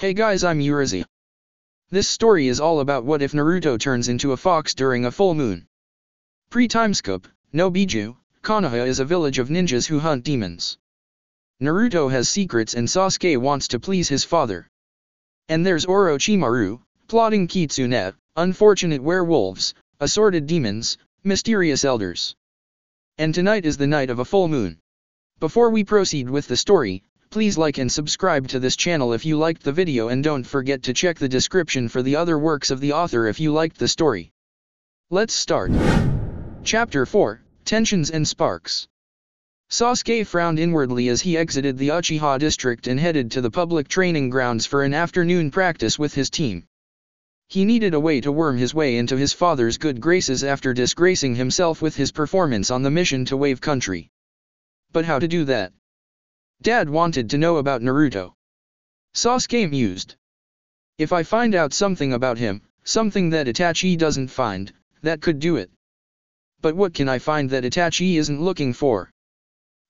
Hey guys, I'm Urizi. This story is all about what if Naruto turns into a fox during a full moon. Pre-timeskip, no Biju, Konoha is a village of ninjas who hunt demons. Naruto has secrets and Sasuke wants to please his father. And there's Orochimaru, plotting kitsune, unfortunate werewolves, assorted demons, mysterious elders. And tonight is the night of a full moon. Before we proceed with the story, please like and subscribe to this channel if you liked the video and don't forget to check the description for the other works of the author if you liked the story. Let's start. Chapter 4, Tensions and Sparks. Sasuke frowned inwardly as he exited the Uchiha district and headed to the public training grounds for an afternoon practice with his team. He needed a way to worm his way into his father's good graces after disgracing himself with his performance on the mission to Wave Country. But how to do that? Dad wanted to know about Naruto. Sasuke mused. If I find out something about him, something that Itachi doesn't find, that could do it. But what can I find that Itachi isn't looking for?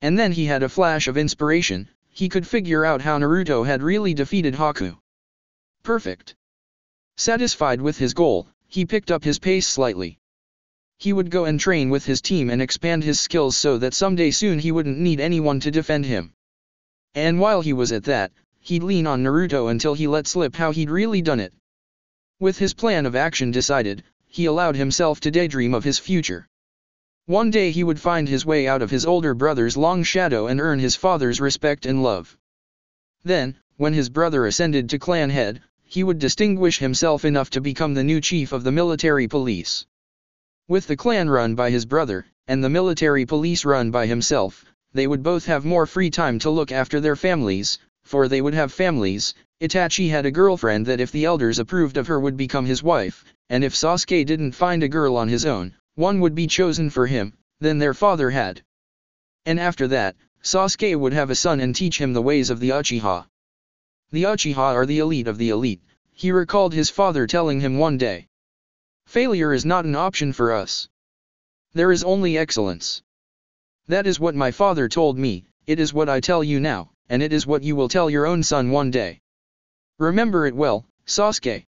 And then he had a flash of inspiration. He could figure out how Naruto had really defeated Haku. Perfect. Satisfied with his goal, he picked up his pace slightly. He would go and train with his team and expand his skills so that someday soon he wouldn't need anyone to defend him. And while he was at that, he'd lean on Naruto until he let slip how he'd really done it. With his plan of action decided, he allowed himself to daydream of his future. One day he would find his way out of his older brother's long shadow and earn his father's respect and love. Then, when his brother ascended to clan head, he would distinguish himself enough to become the new chief of the military police. With the clan run by his brother, and the military police run by himself, they would both have more free time to look after their families, for they would have families. Itachi had a girlfriend that if the elders approved of her would become his wife, and if Sasuke didn't find a girl on his own, one would be chosen for him, then their father had. And after that, Sasuke would have a son and teach him the ways of the Uchiha. The Uchiha are the elite of the elite, he recalled his father telling him one day. Failure is not an option for us. There is only excellence. That is what my father told me, it is what I tell you now, and it is what you will tell your own son one day. Remember it well, Sasuke.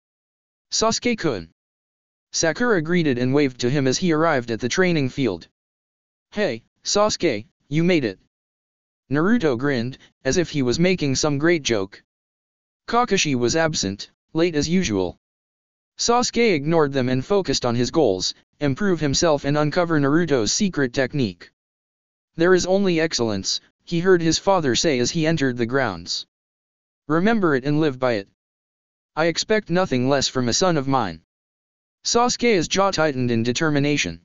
Sasuke-kun. Sakura greeted and waved to him as he arrived at the training field. Hey, Sasuke, you made it. Naruto grinned, as if he was making some great joke. Kakashi was absent, late as usual. Sasuke ignored them and focused on his goals, improve himself and uncover Naruto's secret technique. There is only excellence, he heard his father say as he entered the grounds. Remember it and live by it. I expect nothing less from a son of mine. Sasuke's jaw tightened in determination.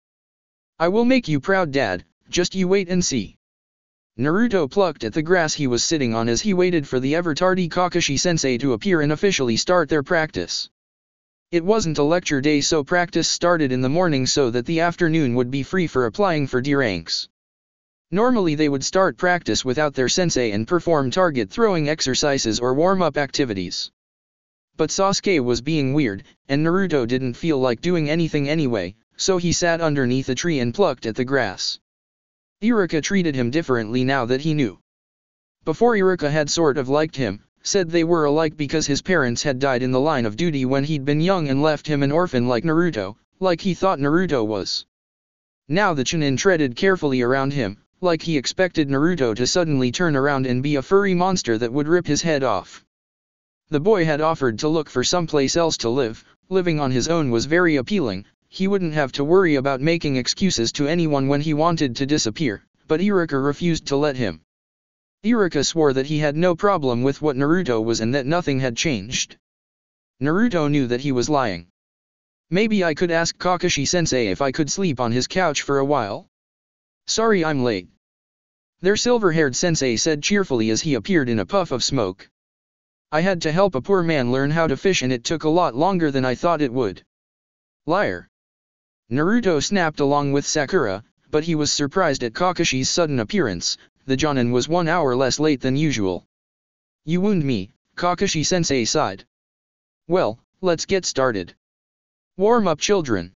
I will make you proud, Dad, just you wait and see. Naruto plucked at the grass he was sitting on as he waited for the ever-tardy Kakashi-sensei to appear and officially start their practice. It wasn't a lecture day, so practice started in the morning so that the afternoon would be free for applying for D ranks. Normally they would start practice without their sensei and perform target throwing exercises or warm-up activities. But Sasuke was being weird, and Naruto didn't feel like doing anything anyway, so he sat underneath a tree and plucked at the grass. Iruka treated him differently now that he knew. Before Iruka had sort of liked him, said they were alike because his parents had died in the line of duty when he'd been young and left him an orphan like Naruto, like he thought Naruto was. Now the Chunin treaded carefully around him, like he expected Naruto to suddenly turn around and be a furry monster that would rip his head off. The boy had offered to look for someplace else to live. Living on his own was very appealing, he wouldn't have to worry about making excuses to anyone when he wanted to disappear, but Iruka refused to let him. Iruka swore that he had no problem with what Naruto was and that nothing had changed. Naruto knew that he was lying. Maybe I could ask Kakashi-sensei if I could sleep on his couch for a while? Sorry I'm late. Their silver-haired sensei said cheerfully as he appeared in a puff of smoke. I had to help a poor man learn how to fish and it took a lot longer than I thought it would. Liar. Naruto snapped along with Sakura, but he was surprised at Kakashi's sudden appearance. The Jonin was 1 hour less late than usual. You wound me, Kakashi-sensei sighed. Well, let's get started. Warm up, children.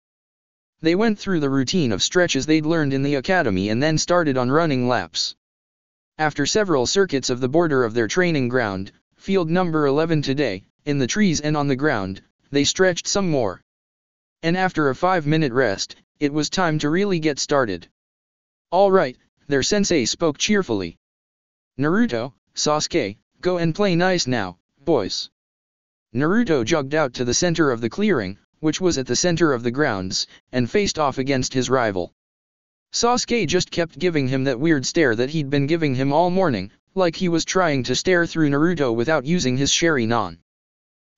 They went through the routine of stretches they'd learned in the academy and then started on running laps. After several circuits of the border of their training ground, field number 11 today, in the trees and on the ground, they stretched some more. And after a 5-minute rest, it was time to really get started. All right, their sensei spoke cheerfully. Naruto, Sasuke, go and play nice now, boys. Naruto jogged out to the center of the clearing, which was at the center of the grounds, and faced off against his rival. Sasuke just kept giving him that weird stare that he'd been giving him all morning, like he was trying to stare through Naruto without using his Sharingan.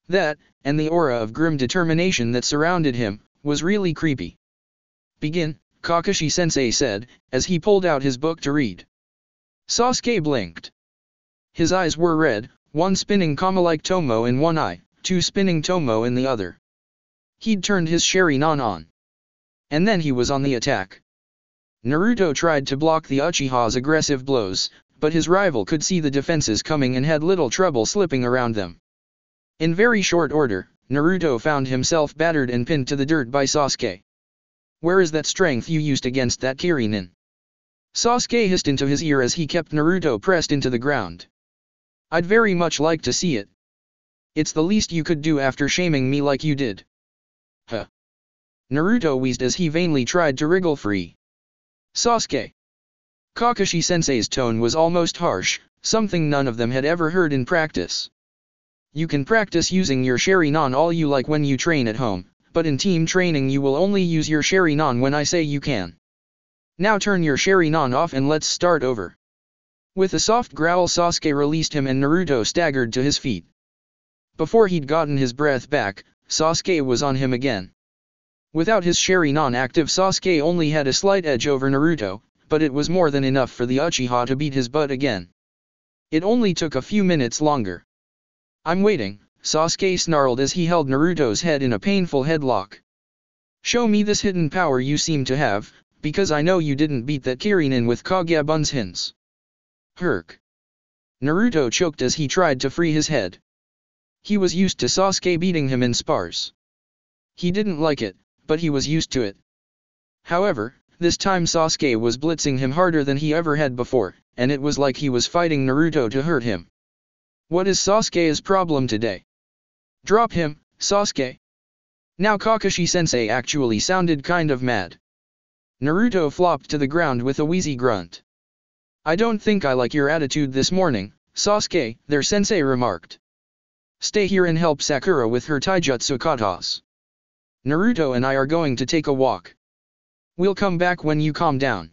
That, and the aura of grim determination that surrounded him, was really creepy. Begin, Kakashi-sensei said, as he pulled out his book to read. Sasuke blinked. His eyes were red, one spinning like Tomo in one eye, two spinning Tomo in the other. He'd turned his Sharingan on. And then he was on the attack. Naruto tried to block the Uchiha's aggressive blows, but his rival could see the defenses coming and had little trouble slipping around them. In very short order, Naruto found himself battered and pinned to the dirt by Sasuke. Where is that strength you used against that Kirinin? Sasuke hissed into his ear as he kept Naruto pressed into the ground. I'd very much like to see it. It's the least you could do after shaming me like you did. Huh. Naruto wheezed as he vainly tried to wriggle free. Sasuke. Kakashi-sensei's tone was almost harsh, something none of them had ever heard in practice. You can practice using your Sharingan all you like when you train at home, but in team training you will only use your Sharingan when I say you can. Now turn your Sharingan off and let's start over. With a soft growl Sasuke released him and Naruto staggered to his feet. Before he'd gotten his breath back, Sasuke was on him again. Without his Sharingan active Sasuke only had a slight edge over Naruto, but it was more than enough for the Uchiha to beat his butt again. It only took a few minutes longer. I'm waiting, Sasuke snarled as he held Naruto's head in a painful headlock. Show me this hidden power you seem to have, because I know you didn't beat that Kirinin with Kagebun's hints. Herk. Naruto choked as he tried to free his head. He was used to Sasuke beating him in spars. He didn't like it, but he was used to it. However, this time Sasuke was blitzing him harder than he ever had before, and it was like he was fighting Naruto to hurt him. What is Sasuke's problem today? Drop him, Sasuke. Now Kakashi-sensei actually sounded kind of mad. Naruto flopped to the ground with a wheezy grunt. I don't think I like your attitude this morning, Sasuke, their sensei remarked. Stay here and help Sakura with her taijutsu katas. Naruto and I are going to take a walk. We'll come back when you calm down.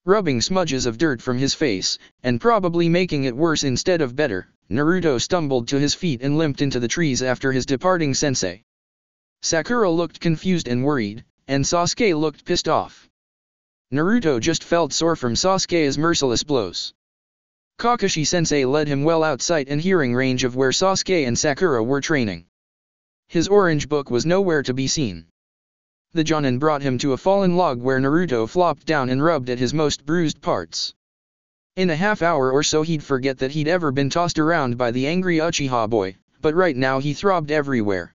Rubbing smudges of dirt from his face, and probably making it worse instead of better, Naruto stumbled to his feet and limped into the trees after his departing sensei. Sakura looked confused and worried, and Sasuke looked pissed off. Naruto just felt sore from Sasuke's merciless blows. Kakashi-sensei led him well outside and hearing range of where Sasuke and Sakura were training. His orange book was nowhere to be seen. The Jonin brought him to a fallen log where Naruto flopped down and rubbed at his most bruised parts. In a half hour or so he'd forget that he'd ever been tossed around by the angry Uchiha boy, but right now he throbbed everywhere.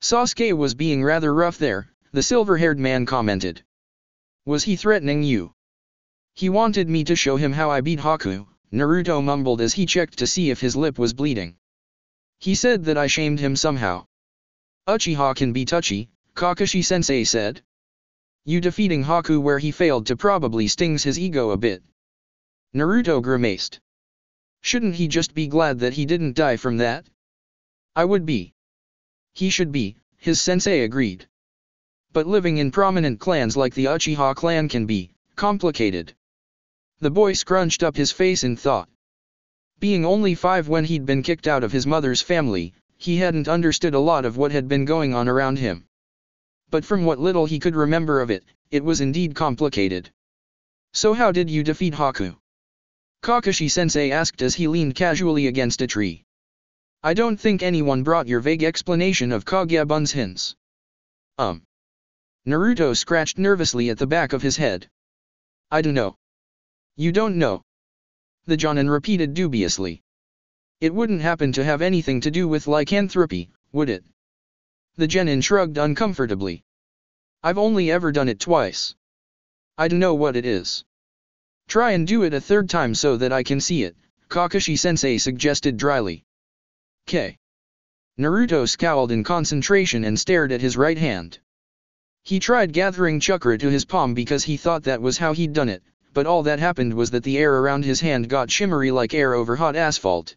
Sasuke was being rather rough there, the silver-haired man commented. Was he threatening you? He wanted me to show him how I beat Haku, Naruto mumbled as he checked to see if his lip was bleeding. He said that I shamed him somehow. Uchiha can be touchy, Kakashi-sensei said. You defeating Haku where he failed to probably stings his ego a bit. Naruto grimaced. Shouldn't he just be glad that he didn't die from that? I would be. He should be, his sensei agreed. But living in prominent clans like the Uchiha clan can be complicated. The boy scrunched up his face in thought. Being only 5 when he'd been kicked out of his mother's family, he hadn't understood a lot of what had been going on around him. But from what little he could remember of it, it was indeed complicated. So how did you defeat Haku? Kakashi-sensei asked as he leaned casually against a tree. I don't think anyone brought your vague explanation of Kagebun's hints. Naruto scratched nervously at the back of his head. I don't know. You don't know? The Jonin repeated dubiously. It wouldn't happen to have anything to do with lycanthropy, would it? The Genin shrugged uncomfortably. I've only ever done it twice. I don't know what it is. Try and do it a third time so that I can see it, Kakashi-sensei suggested dryly. K. Naruto scowled in concentration and stared at his right hand. He tried gathering chakra to his palm because he thought that was how he'd done it, but all that happened was that the air around his hand got shimmery like air over hot asphalt.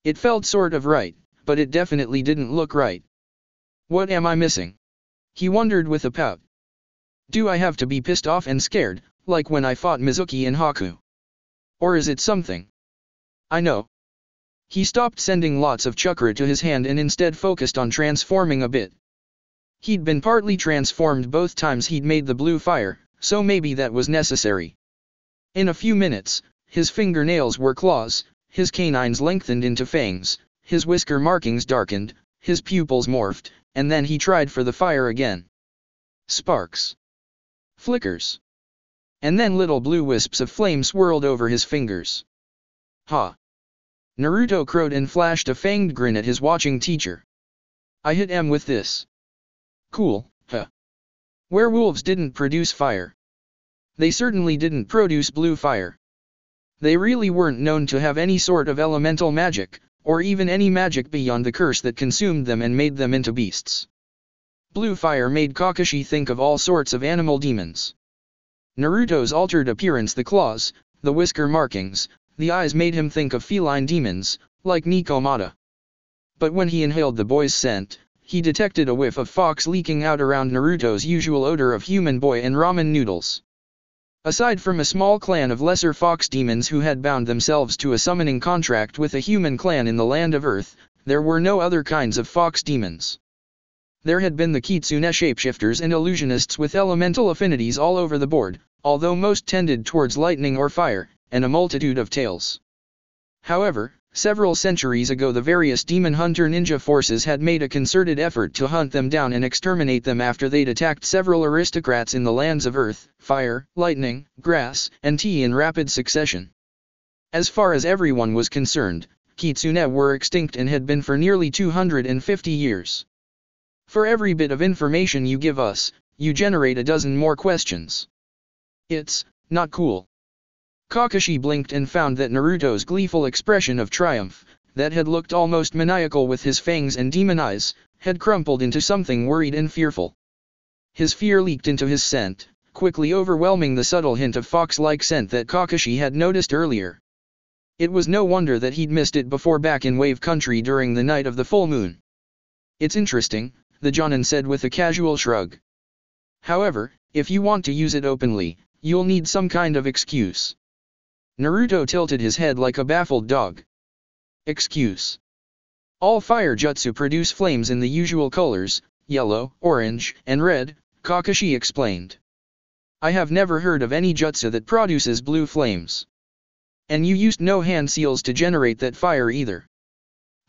It felt sort of right, but it definitely didn't look right. What am I missing? He wondered with a pout. Do I have to be pissed off and scared, like when I fought Mizuki and Haku? Or is it something? I know. He stopped sending lots of chakra to his hand and instead focused on transforming a bit. He'd been partly transformed both times he'd made the blue fire, so maybe that was necessary. In a few minutes, his fingernails were claws, his canines lengthened into fangs, his whisker markings darkened, his pupils morphed, and then he tried for the fire again. Sparks. Flickers. And then little blue wisps of flame swirled over his fingers. Ha! Naruto crowed and flashed a fanged grin at his watching teacher. I hit him with this. Cool, huh? Werewolves didn't produce fire. They certainly didn't produce blue fire. They really weren't known to have any sort of elemental magic, or even any magic beyond the curse that consumed them and made them into beasts. Blue fire made Kakashi think of all sorts of animal demons. Naruto's altered appearance, the claws, the whisker markings, the eyes made him think of feline demons, like Nikomata. But when he inhaled the boy's scent, he detected a whiff of fox leaking out around Naruto's usual odor of human boy and ramen noodles. Aside from a small clan of lesser fox demons who had bound themselves to a summoning contract with a human clan in the land of Earth, there were no other kinds of fox demons. There had been the Kitsune shapeshifters and illusionists with elemental affinities all over the board, although most tended towards lightning or fire, and a multitude of tails. However, several centuries ago the various demon hunter ninja forces had made a concerted effort to hunt them down and exterminate them after they'd attacked several aristocrats in the lands of earth, fire, lightning, grass, and tea in rapid succession. As far as everyone was concerned, Kitsune were extinct and had been for nearly 250 years. For every bit of information you give us, you generate a dozen more questions. It's not cool. Kakashi blinked and found that Naruto's gleeful expression of triumph, that had looked almost maniacal with his fangs and demon eyes, had crumpled into something worried and fearful. His fear leaked into his scent, quickly overwhelming the subtle hint of fox-like scent that Kakashi had noticed earlier. It was no wonder that he'd missed it before back in Wave Country during the night of the full moon. It's interesting, the Jonin said with a casual shrug. However, if you want to use it openly, you'll need some kind of excuse. Naruto tilted his head like a baffled dog. Excuse. All fire jutsu produce flames in the usual colors, yellow, orange, and red, Kakashi explained. I have never heard of any jutsu that produces blue flames. And you used no hand seals to generate that fire either.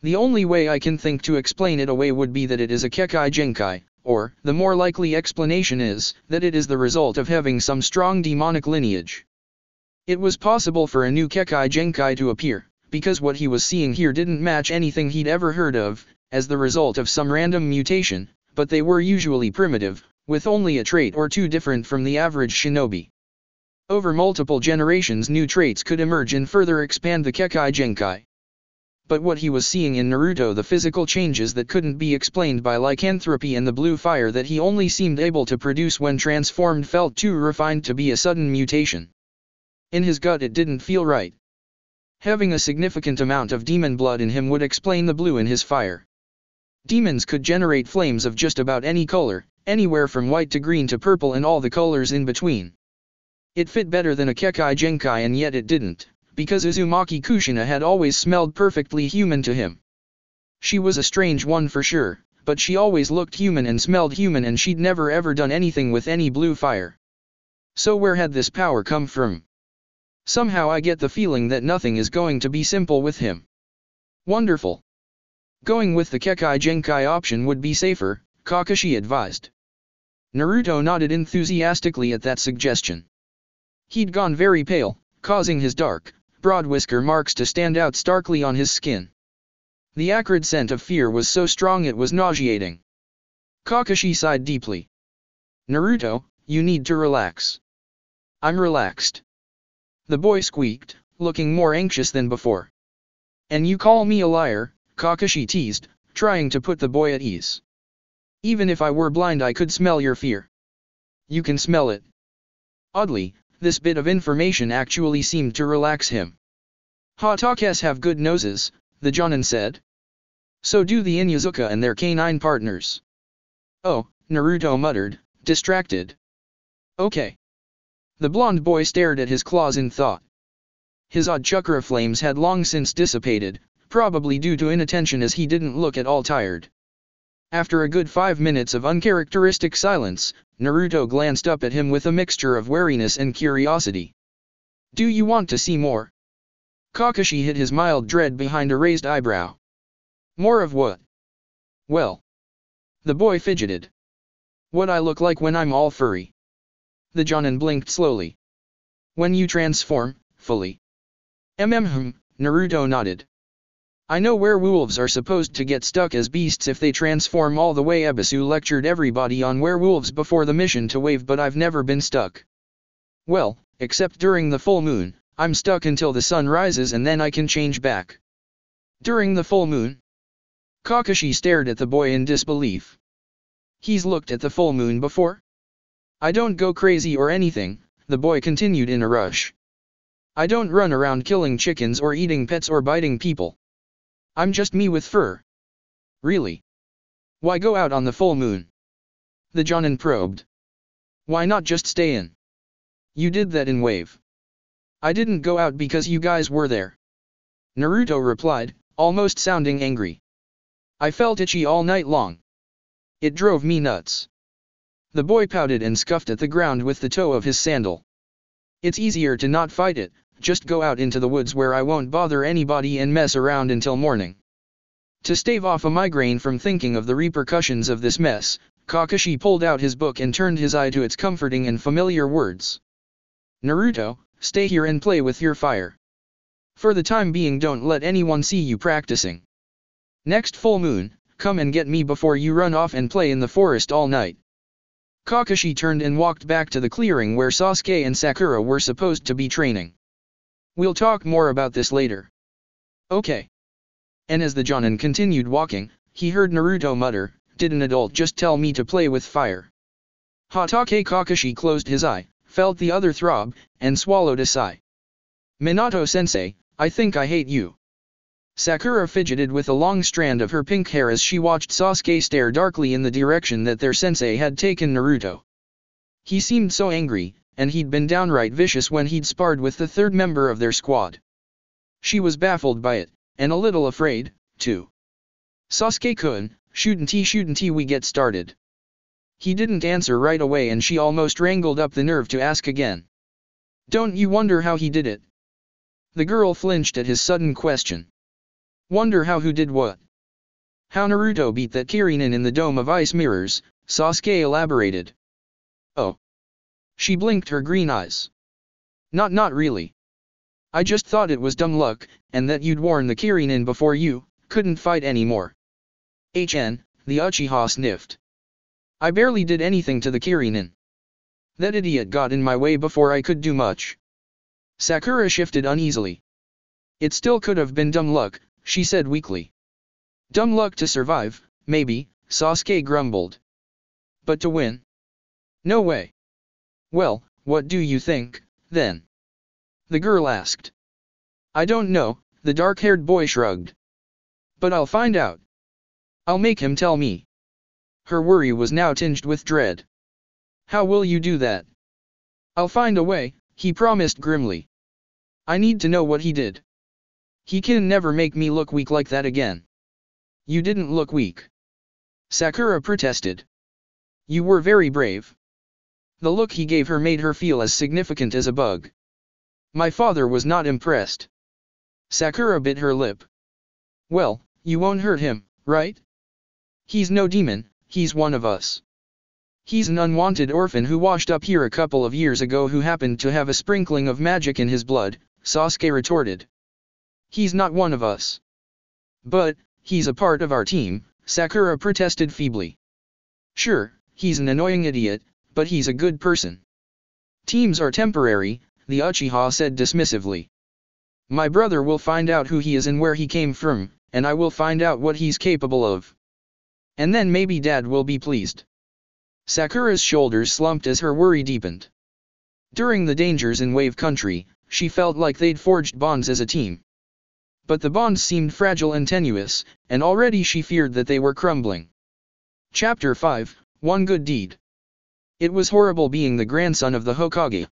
The only way I can think to explain it away would be that it is a Kekkei Genkai, or, the more likely explanation is, that it is the result of having some strong demonic lineage. It was possible for a new Kekkei Genkai to appear, because what he was seeing here didn't match anything he'd ever heard of, as the result of some random mutation, but they were usually primitive, with only a trait or two different from the average shinobi. Over multiple generations new traits could emerge and further expand the Kekkei Genkai. But what he was seeing in Naruto, the physical changes that couldn't be explained by lycanthropy and the blue fire that he only seemed able to produce when transformed, felt too refined to be a sudden mutation. In his gut it didn't feel right. Having a significant amount of demon blood in him would explain the blue in his fire. Demons could generate flames of just about any color, anywhere from white to green to purple and all the colors in between. It fit better than a Kekkei Genkai, and yet it didn't, because Uzumaki Kushina had always smelled perfectly human to him. She was a strange one for sure, but she always looked human and smelled human, and she'd never ever done anything with any blue fire. So where had this power come from? Somehow I get the feeling that nothing is going to be simple with him. Wonderful. Going with the Kekkei Genkai option would be safer, Kakashi advised. Naruto nodded enthusiastically at that suggestion. He'd gone very pale, causing his dark, broad whisker marks to stand out starkly on his skin. The acrid scent of fear was so strong it was nauseating. Kakashi sighed deeply. Naruto, you need to relax. I'm relaxed. The boy squeaked, looking more anxious than before. And you call me a liar, Kakashi teased, trying to put the boy at ease. Even if I were blind I could smell your fear. You can smell it. Oddly, this bit of information actually seemed to relax him. Hotakes have good noses, the Jonin said. So do the Inuzuka and their canine partners. Oh, Naruto muttered, distracted. Okay. The blonde boy stared at his claws in thought. His odd chakra flames had long since dissipated, probably due to inattention as he didn't look at all tired. After a good 5 minutes of uncharacteristic silence, Naruto glanced up at him with a mixture of wariness and curiosity. Do you want to see more? Kakashi hid his mild dread behind a raised eyebrow. More of what? Well. The boy fidgeted. What I look like when I'm all furry. The Jonin blinked slowly. When you transform, fully. Naruto nodded. I know werewolves are supposed to get stuck as beasts if they transform all the way. Ebisu lectured everybody on werewolves before the mission to Wave, but I've never been stuck. Well, except during the full moon, I'm stuck until the sun rises and then I can change back. During the full moon? Kakashi stared at the boy in disbelief. He's looked at the full moon before? I don't go crazy or anything, the boy continued in a rush. I don't run around killing chickens or eating pets or biting people. I'm just me with fur. Really? Why go out on the full moon? The Jonin probed. Why not just stay in? You did that in Wave. I didn't go out because you guys were there. Naruto replied, almost sounding angry. I felt itchy all night long. It drove me nuts. The boy pouted and scuffed at the ground with the toe of his sandal. It's easier to not fight it, just go out into the woods where I won't bother anybody and mess around until morning. To stave off a migraine from thinking of the repercussions of this mess, Kakashi pulled out his book and turned his eye to its comforting and familiar words. Naruto, stay here and play with your fire. For the time being don't let anyone see you practicing. Next full moon, come and get me before you run off and play in the forest all night. Kakashi turned and walked back to the clearing where Sasuke and Sakura were supposed to be training. We'll talk more about this later. Okay. And as the Jonin continued walking, he heard Naruto mutter, did an adult just tell me to play with fire? Hatake Kakashi closed his eye, felt the other throb, and swallowed a sigh. Minato-sensei, I think I hate you. Sakura fidgeted with a long strand of her pink hair as she watched Sasuke stare darkly in the direction that their sensei had taken Naruto. He seemed so angry, and he'd been downright vicious when he'd sparred with the third member of their squad. She was baffled by it, and a little afraid, too. Sasuke-kun, shouldn't we get started? He didn't answer right away and she almost wrangled up the nerve to ask again. Don't you wonder how he did it? The girl flinched at his sudden question. Wonder how who did what? How Naruto beat that Kirinin in the Dome of Ice Mirrors, Sasuke elaborated. Oh. She blinked her green eyes. Not really. I just thought it was dumb luck, and that you'd warn the Kirinin before you couldn't fight anymore. The Uchiha sniffed. I barely did anything to the Kirinin. That idiot got in my way before I could do much. Sakura shifted uneasily. It still could have been dumb luck, she said weakly. Dumb luck to survive, maybe, Sasuke grumbled. But to win? No way. Well, what do you think, then? The girl asked. I don't know, the dark-haired boy shrugged. But I'll find out. I'll make him tell me. Her worry was now tinged with dread. How will you do that? I'll find a way, he promised grimly. I need to know what he did. He can never make me look weak like that again. You didn't look weak. Sakura protested. You were very brave. The look he gave her made her feel as significant as a bug. My father was not impressed. Sakura bit her lip. Well, you won't hurt him, right? He's no demon, he's one of us. He's an unwanted orphan who washed up here a couple of years ago who happened to have a sprinkling of magic in his blood, Sasuke retorted. He's not one of us. But, he's a part of our team, Sakura protested feebly. Sure, he's an annoying idiot, but he's a good person. Teams are temporary, the Uchiha said dismissively. My brother will find out who he is and where he came from, and I will find out what he's capable of. And then maybe Dad will be pleased. Sakura's shoulders slumped as her worry deepened. During the dangers in Wave Country, she felt like they'd forged bonds as a team. But the bonds seemed fragile and tenuous, and already she feared that they were crumbling. Chapter 5, One Good Deed. It was horrible being the grandson of the Hokage.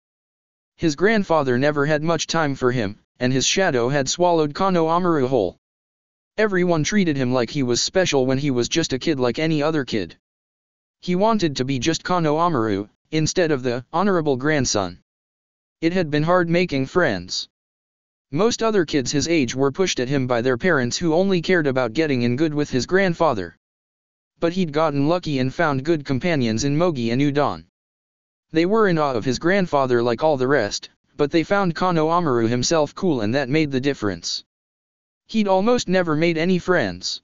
His grandfather never had much time for him, and his shadow had swallowed Konoha whole. Everyone treated him like he was special when he was just a kid like any other kid. He wanted to be just Konoha, instead of the honorable grandson. It had been hard making friends. Most other kids his age were pushed at him by their parents who only cared about getting in good with his grandfather. But he'd gotten lucky and found good companions in Mogi and Udon. They were in awe of his grandfather like all the rest, but they found Konoha himself cool, and that made the difference. He'd almost never made any friends.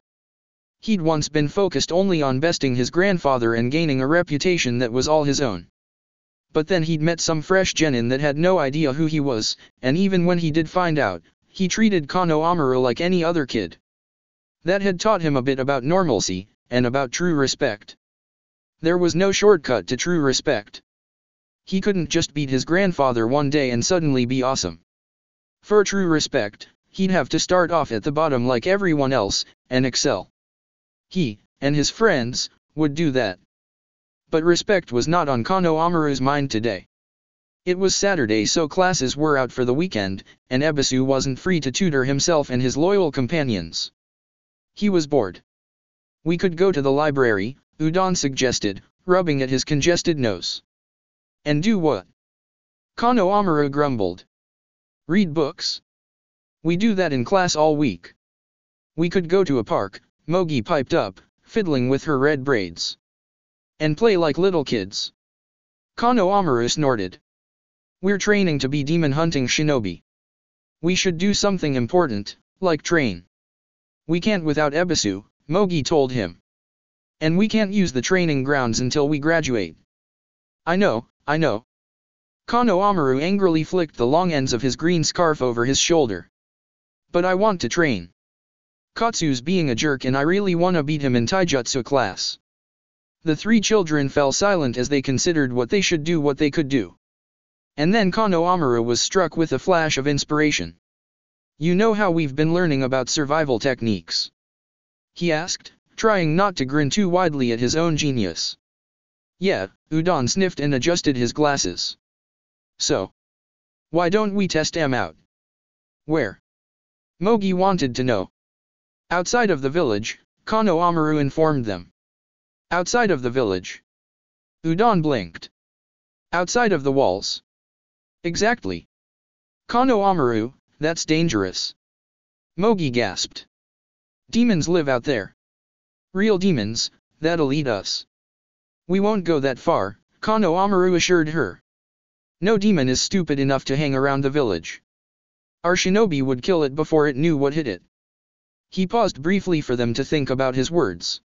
He'd once been focused only on besting his grandfather and gaining a reputation that was all his own. But then he'd met some fresh genin that had no idea who he was, and even when he did find out, he treated Konoha like any other kid. That had taught him a bit about normalcy, and about true respect. There was no shortcut to true respect. He couldn't just beat his grandfather one day and suddenly be awesome. For true respect, he'd have to start off at the bottom like everyone else, and excel. He, and his friends, would do that. But respect was not on Konohamaru's mind today. It was Saturday, so classes were out for the weekend, and Ebisu wasn't free to tutor himself and his loyal companions. He was bored. We could go to the library, Udon suggested, rubbing at his congested nose. And do what? Konohamaru grumbled. Read books. We do that in class all week. We could go to a park, Mogi piped up, fiddling with her red braids. And play like little kids. Konohamaru snorted. We're training to be demon hunting shinobi. We should do something important, like train. We can't without Ebisu, Mogi told him. And we can't use the training grounds until we graduate. I know. Konohamaru angrily flicked the long ends of his green scarf over his shoulder. But I want to train. Katsu's being a jerk and I really wanna beat him in taijutsu class. The three children fell silent as they considered what they should do, what they could do. And then Konohamaru was struck with a flash of inspiration. You know how we've been learning about survival techniques? He asked, trying not to grin too widely at his own genius. Yeah, Udon sniffed and adjusted his glasses. So, why don't we test them out? Where? Mogi wanted to know. Outside of the village, Konohamaru informed them. Outside of the village. Udon blinked. Outside of the walls. Exactly. Konohamaru, that's dangerous. Mogi gasped. Demons live out there. Real demons, that'll eat us. We won't go that far, Konohamaru assured her. No demon is stupid enough to hang around the village. Our shinobi would kill it before it knew what hit it. He paused briefly for them to think about his words.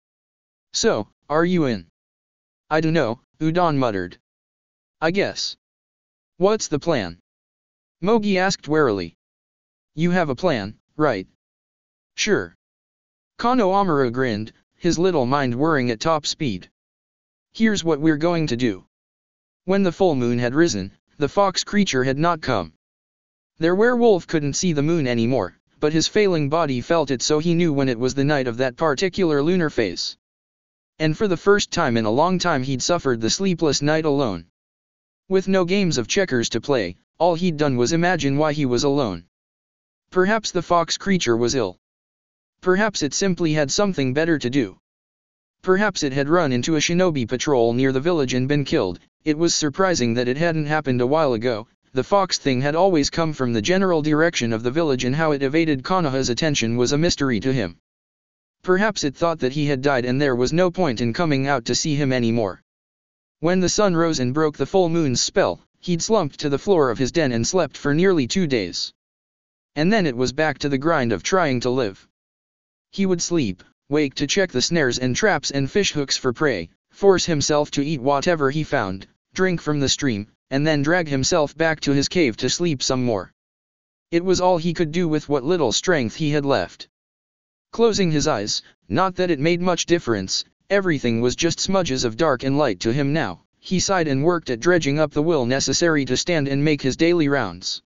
So, are you in? I dunno, Udon muttered. I guess. What's the plan? Mogi asked warily. You have a plan, right? Sure. Konohamaru grinned, his little mind whirring at top speed. Here's what we're going to do. When the full moon had risen, the fox creature had not come. Their werewolf couldn't see the moon anymore, but his failing body felt it, so he knew when it was the night of that particular lunar phase. And for the first time in a long time he'd suffered the sleepless night alone. With no games of checkers to play, all he'd done was imagine why he was alone. Perhaps the fox creature was ill. Perhaps it simply had something better to do. Perhaps it had run into a shinobi patrol near the village and been killed. It was surprising that it hadn't happened a while ago. The fox thing had always come from the general direction of the village, and how it evaded Konoha's attention was a mystery to him. Perhaps it thought that he had died and there was no point in coming out to see him anymore. When the sun rose and broke the full moon's spell, he'd slumped to the floor of his den and slept for nearly 2 days. And then it was back to the grind of trying to live. He would sleep, wake to check the snares and traps and fishhooks for prey, force himself to eat whatever he found, drink from the stream, and then drag himself back to his cave to sleep some more. It was all he could do with what little strength he had left. Closing his eyes, not that it made much difference, everything was just smudges of dark and light to him now. He sighed and worked at dredging up the will necessary to stand and make his daily rounds.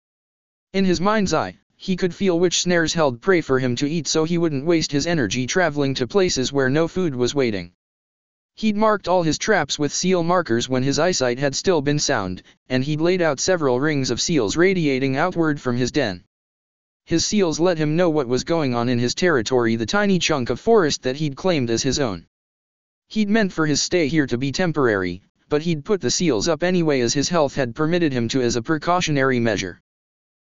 In his mind's eye, he could feel which snares held prey for him to eat so he wouldn't waste his energy traveling to places where no food was waiting. He'd marked all his traps with seal markers when his eyesight had still been sound, and he'd laid out several rings of seals radiating outward from his den. His seals let him know what was going on in his territory, the tiny chunk of forest that he'd claimed as his own. He'd meant for his stay here to be temporary, but he'd put the seals up anyway as his health had permitted him to as a precautionary measure.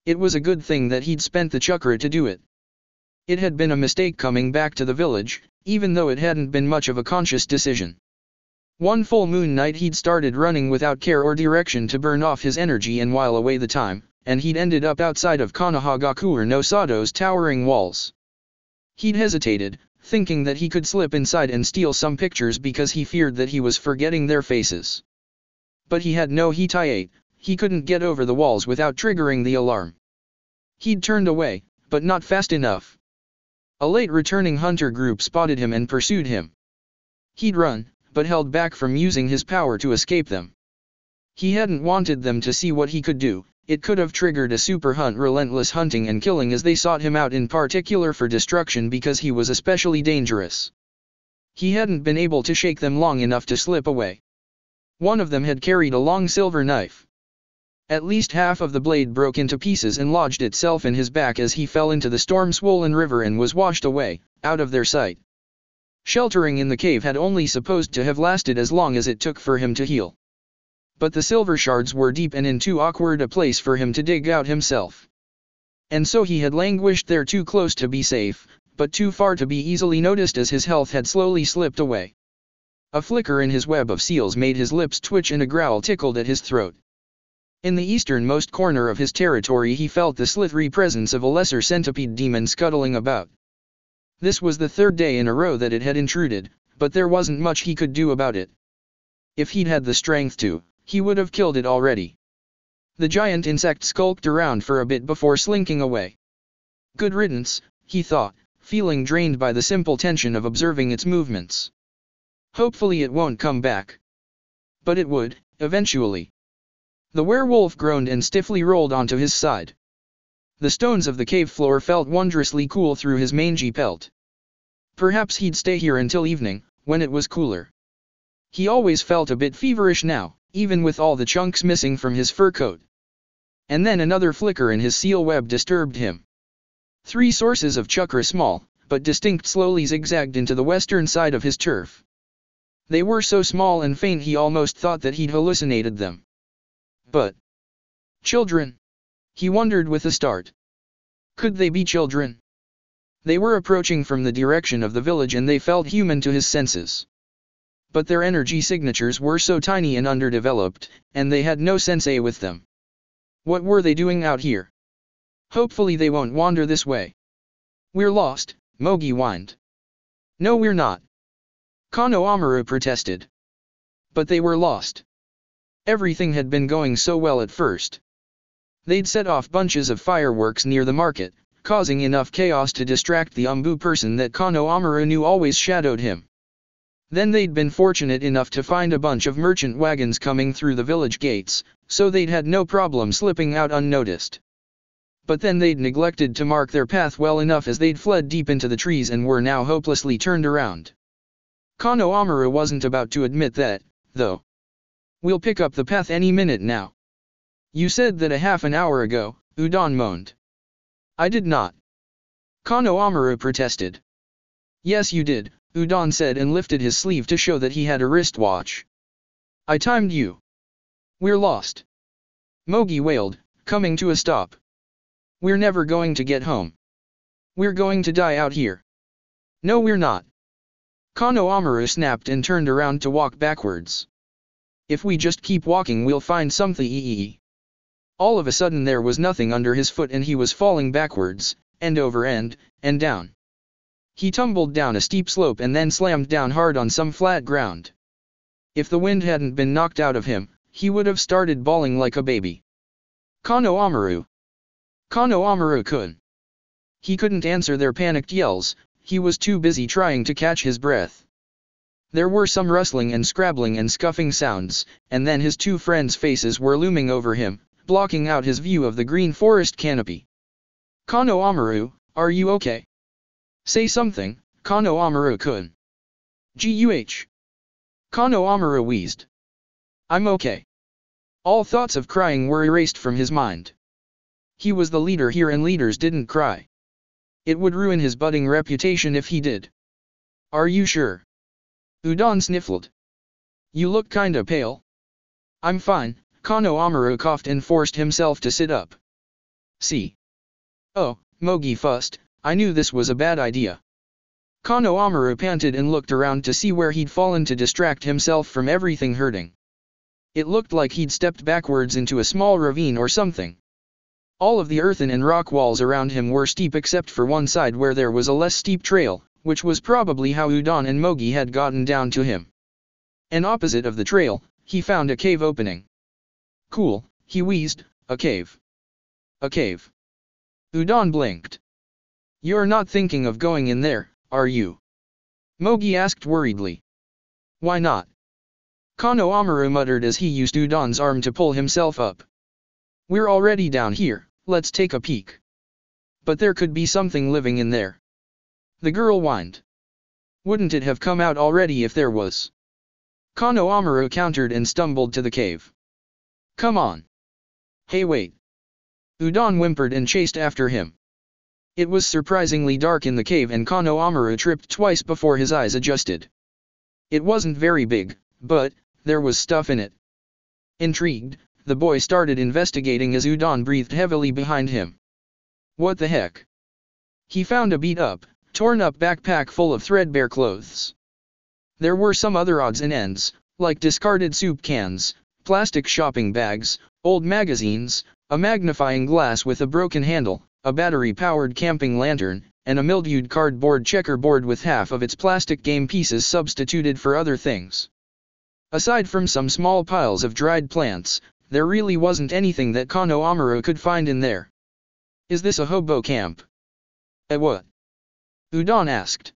It was a good thing that he'd spent the chakra to do it. It had been a mistake coming back to the village, even though it hadn't been much of a conscious decision. One full moon night he'd started running without care or direction to burn off his energy and while away the time, and he'd ended up outside of Konoha no Sado's towering walls. He'd hesitated, thinking that he could slip inside and steal some pictures because he feared that he was forgetting their faces. But he had no Hitai, he couldn't get over the walls without triggering the alarm. He'd turned away, but not fast enough. A late returning hunter group spotted him and pursued him. He'd run, but held back from using his power to escape them. He hadn't wanted them to see what he could do. It could have triggered a super hunt, relentless hunting and killing as they sought him out in particular for destruction because he was especially dangerous. He hadn't been able to shake them long enough to slip away. One of them had carried a long silver knife. At least half of the blade broke into pieces and lodged itself in his back as he fell into the storm-swollen river and was washed away, out of their sight. Sheltering in the cave had only supposed to have lasted as long as it took for him to heal. But the silver shards were deep and in too awkward a place for him to dig out himself. And so he had languished there too close to be safe, but too far to be easily noticed as his health had slowly slipped away. A flicker in his web of seals made his lips twitch and a growl tickled at his throat. In the easternmost corner of his territory he felt the slithery presence of a lesser centipede demon scuttling about. This was the third day in a row that it had intruded, but there wasn't much he could do about it. If he'd had the strength to, he would have killed it already. The giant insect skulked around for a bit before slinking away. Good riddance, he thought, feeling drained by the simple tension of observing its movements. Hopefully it won't come back. But it would, eventually. The werewolf groaned and stiffly rolled onto his side. The stones of the cave floor felt wondrously cool through his mangy pelt. Perhaps he'd stay here until evening, when it was cooler. He always felt a bit feverish now, even with all the chunks missing from his fur coat. And then another flicker in his seal web disturbed him. 3 sources of chakra, small, but distinct, slowly zigzagged into the western side of his turf. They were so small and faint he almost thought that he'd hallucinated them. But children? He wondered with a start. Could they be children? They were approaching from the direction of the village and they felt human to his senses. But their energy signatures were so tiny and underdeveloped, and they had no sensei with them. What were they doing out here? Hopefully they won't wander this way. We're lost, Mogi whined. No, we're not. Konoha protested. But they were lost. Everything had been going so well at first. They'd set off bunches of fireworks near the market, causing enough chaos to distract the Umbu person that Konoha knew always shadowed him. Then they'd been fortunate enough to find a bunch of merchant wagons coming through the village gates, so they'd had no problem slipping out unnoticed. But then they'd neglected to mark their path well enough as they'd fled deep into the trees and were now hopelessly turned around. Konoha wasn't about to admit that, though. We'll pick up the path any minute now. You said that a half an hour ago, Udon moaned. I did not. Konoha protested. Yes you did, Udon said and lifted his sleeve to show that he had a wristwatch. I timed you. We're lost. Mogi wailed, coming to a stop. We're never going to get home. We're going to die out here. No we're not. Konoha snapped and turned around to walk backwards. If we just keep walking we'll find something. All of a sudden there was nothing under his foot and he was falling backwards, end over end, and down. He tumbled down a steep slope and then slammed down hard on some flat ground. If the wind hadn't been knocked out of him, he would have started bawling like a baby. Konoha-kun. He couldn't answer their panicked yells. he was too busy trying to catch his breath. There were some rustling and scrabbling and scuffing sounds, and then his two friends' faces were looming over him, blocking out his view of the green forest canopy. "Kono Amaru, are you okay? Say something, Kono Amaru-kun." "Guh." Kono Amaru wheezed. "I'm okay." All thoughts of crying were erased from his mind. He was the leader here and leaders didn't cry. It would ruin his budding reputation if he did. "Are you sure?" Udon sniffled. "You look kinda pale." "I'm fine," Kono Amaru coughed and forced himself to sit up. "See?" "Oh," Mogi fussed, "I knew this was a bad idea." Kono Amaru panted and looked around to see where he'd fallen to distract himself from everything hurting. It looked like he'd stepped backwards into a small ravine or something. All of the earthen and rock walls around him were steep except for one side where there was a less steep trail, which was probably how Udon and Mogi had gotten down to him. And opposite of the trail, he found a cave opening. "Cool," he wheezed, "a cave." "A cave." Udon blinked. "You're not thinking of going in there, are you?" Mogi asked worriedly. "Why not?" Kono Amaru muttered as he used Udon's arm to pull himself up. "We're already down here, let's take a peek." "But there could be something living in there." The girl whined. "Wouldn't it have come out already if there was?" Kono Amaru countered and stumbled to the cave. "Come on." "Hey wait." Udon whimpered and chased after him. It was surprisingly dark in the cave and Kono Amaru tripped twice before his eyes adjusted. It wasn't very big, but there was stuff in it. Intrigued, the boy started investigating as Udon breathed heavily behind him. What the heck? He found a beat-up, torn-up backpack full of threadbare clothes. There were some other odds and ends, like discarded soup cans, plastic shopping bags, old magazines, a magnifying glass with a broken handle, a battery-powered camping lantern, and a mildewed cardboard checkerboard with half of its plastic game pieces substituted for other things. Aside from some small piles of dried plants, there really wasn't anything that Kono Amaru could find in there. "Is this a hobo camp?" What?" Udon asked.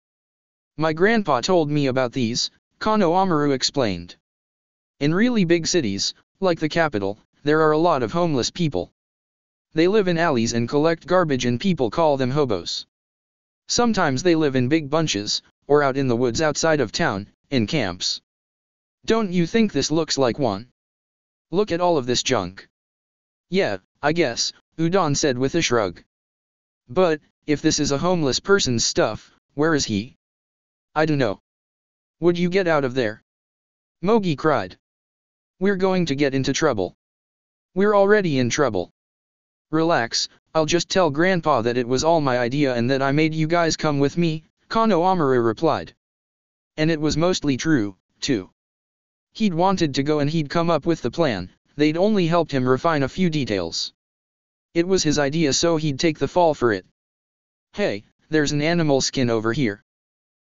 "My grandpa told me about these," Kono Amaru explained. "In really big cities, like the capital, there are a lot of homeless people. They live in alleys and collect garbage and people call them hobos. Sometimes they live in big bunches, or out in the woods outside of town, in camps. Don't you think this looks like one? Look at all of this junk." "Yeah, I guess," Udon said with a shrug. "But, if this is a homeless person's stuff, where is he?" "I don't know." "Would you get out of there?" Mogi cried. "We're going to get into trouble." "We're already in trouble." "Relax, I'll just tell Grandpa that it was all my idea and that I made you guys come with me," Kono Amaru replied. And it was mostly true, too. He'd wanted to go and he'd come up with the plan, they'd only helped him refine a few details. It was his idea so he'd take the fall for it. "Hey, there's an animal skin over here."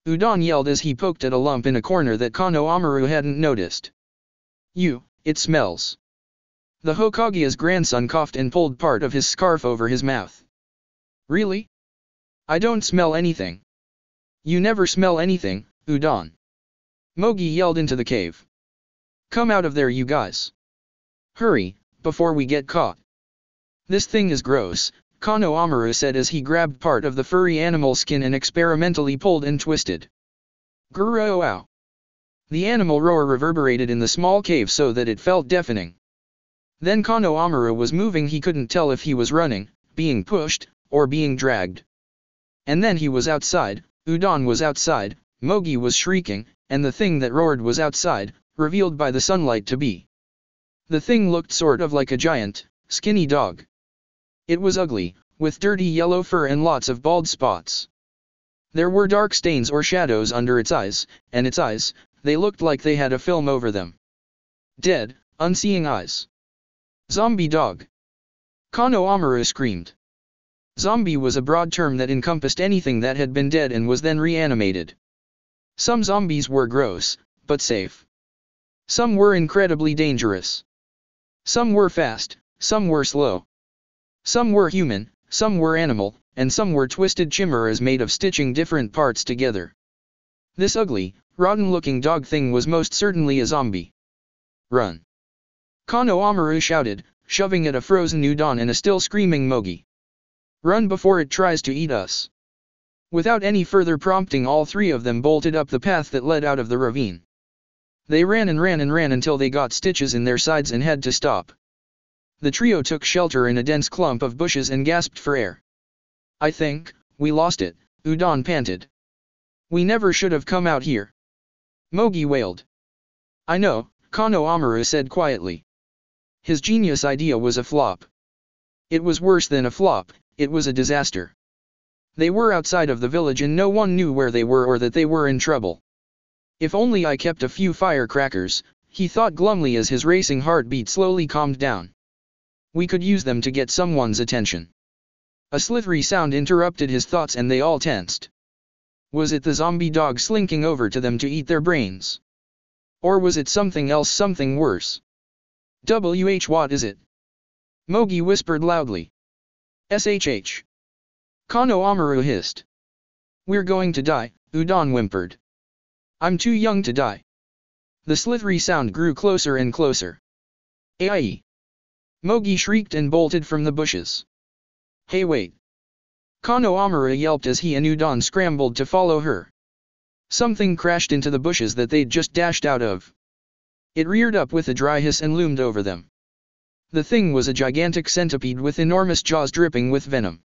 Udon yelled as he poked at a lump in a corner that Kono Amaru hadn't noticed. It smells." The Hokage's grandson coughed and pulled part of his scarf over his mouth. "Really? I don't smell anything." "You never smell anything, Udon." Mogi yelled into the cave. "Come out of there you guys. Hurry, before we get caught." "This thing is gross," Kono Amaru said as he grabbed part of the furry animal skin and experimentally pulled and twisted. Grrrr-ow. The animal roar reverberated in the small cave so that it felt deafening. Then Kono Amaru was moving. He couldn't tell if he was running, being pushed, or being dragged. And then he was outside, Udon was outside, Mogi was shrieking, and the thing that roared was outside, revealed by the sunlight to be. The thing looked sort of like a giant, skinny dog. It was ugly, with dirty yellow fur and lots of bald spots. There were dark stains or shadows under its eyes, and its eyes, they looked like they had a film over them. Dead, unseeing eyes. "Zombie dog!" Kono Amaru screamed. Zombie was a broad term that encompassed anything that had been dead and was then reanimated. Some zombies were gross, but safe. Some were incredibly dangerous. Some were fast, some were slow. Some were human, some were animal, and some were twisted chimeras made of stitching different parts together. This ugly, rotten-looking dog thing was most certainly a zombie. Run! Konoha shouted, shoving at a frozen udon and a still screaming Mogi. Run before it tries to eat us. Without any further prompting, all three of them bolted up the path that led out of the ravine. They ran and ran and ran until they got stitches in their sides and had to stop. The trio took shelter in a dense clump of bushes and gasped for air. I think we lost it, Udon panted. We never should have come out here. Mogi wailed. I know, Konoha said quietly. His genius idea was a flop. It was worse than a flop, it was a disaster. They were outside of the village and no one knew where they were or that they were in trouble. If only I kept a few firecrackers, he thought glumly as his racing heartbeat slowly calmed down. We could use them to get someone's attention. A slithery sound interrupted his thoughts and they all tensed. Was it the zombie dog slinking over to them to eat their brains? Or was it something else, something worse? What is it? Mogi whispered loudly. SHH. Konoha hissed. We're going to die, Udon whimpered. I'm too young to die. The slithery sound grew closer and closer. Ai! Mogi shrieked and bolted from the bushes. Hey wait! Konoha yelped as he and Udon scrambled to follow her. Something crashed into the bushes that they'd just dashed out of. It reared up with a dry hiss and loomed over them. The thing was a gigantic centipede with enormous jaws dripping with venom.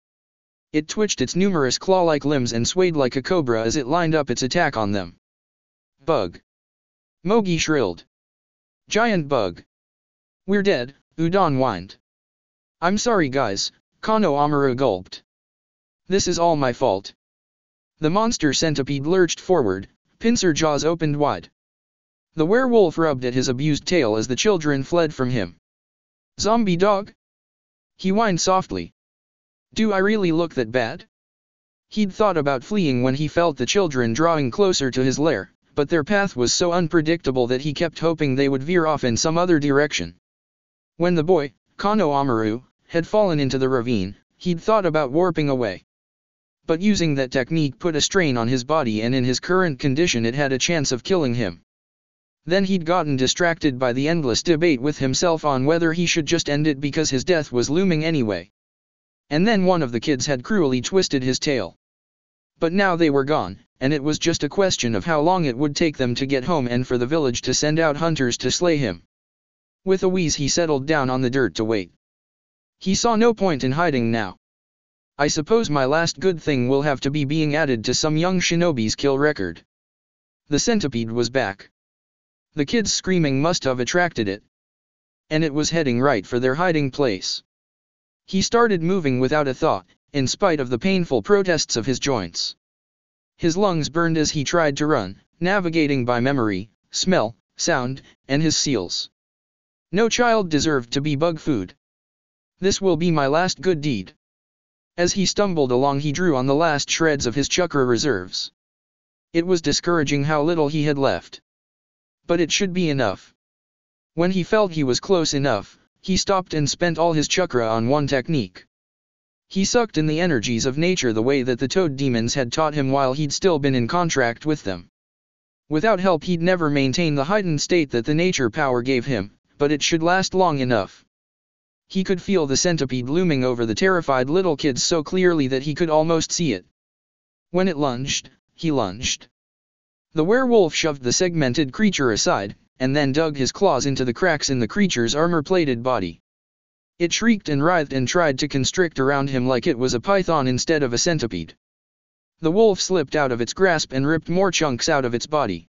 It twitched its numerous claw-like limbs and swayed like a cobra as it lined up its attack on them. Bug! Mogi shrilled. Giant bug! We're dead, Udon whined. I'm sorry guys, Konoha gulped. This is all my fault. The monster centipede lurched forward, pincer jaws opened wide. The werewolf rubbed at his abused tail as the children fled from him. Zombie dog? He whined softly. Do I really look that bad? He'd thought about fleeing when he felt the children drawing closer to his lair, but their path was so unpredictable that he kept hoping they would veer off in some other direction. When the boy, Konoha, had fallen into the ravine, he'd thought about warping away. But using that technique put a strain on his body, and in his current condition it had a chance of killing him. Then he'd gotten distracted by the endless debate with himself on whether he should just end it because his death was looming anyway. And then one of the kids had cruelly twisted his tail. But now they were gone, and it was just a question of how long it would take them to get home and for the village to send out hunters to slay him. With a wheeze he settled down on the dirt to wait. He saw no point in hiding now. I suppose my last good thing will have to be being added to some young shinobi's kill record. The centipede was back. The kids' screaming must have attracted it. And it was heading right for their hiding place. He started moving without a thought, in spite of the painful protests of his joints. His lungs burned as he tried to run, navigating by memory, smell, sound, and his seals. No child deserved to be bug food. This will be my last good deed. As he stumbled along he drew on the last shreds of his chakra reserves. It was discouraging how little he had left. But it should be enough. When he felt he was close enough, he stopped and spent all his chakra on one technique. He sucked in the energies of nature the way that the toad demons had taught him while he'd still been in contract with them. Without help he'd never maintain the heightened state that the nature power gave him, but it should last long enough. He could feel the centipede looming over the terrified little kids so clearly that he could almost see it. When it lunged, he lunged. The werewolf shoved the segmented creature aside, and then dug his claws into the cracks in the creature's armor-plated body. It shrieked and writhed and tried to constrict around him like it was a python instead of a centipede. The wolf slipped out of its grasp and ripped more chunks out of its body.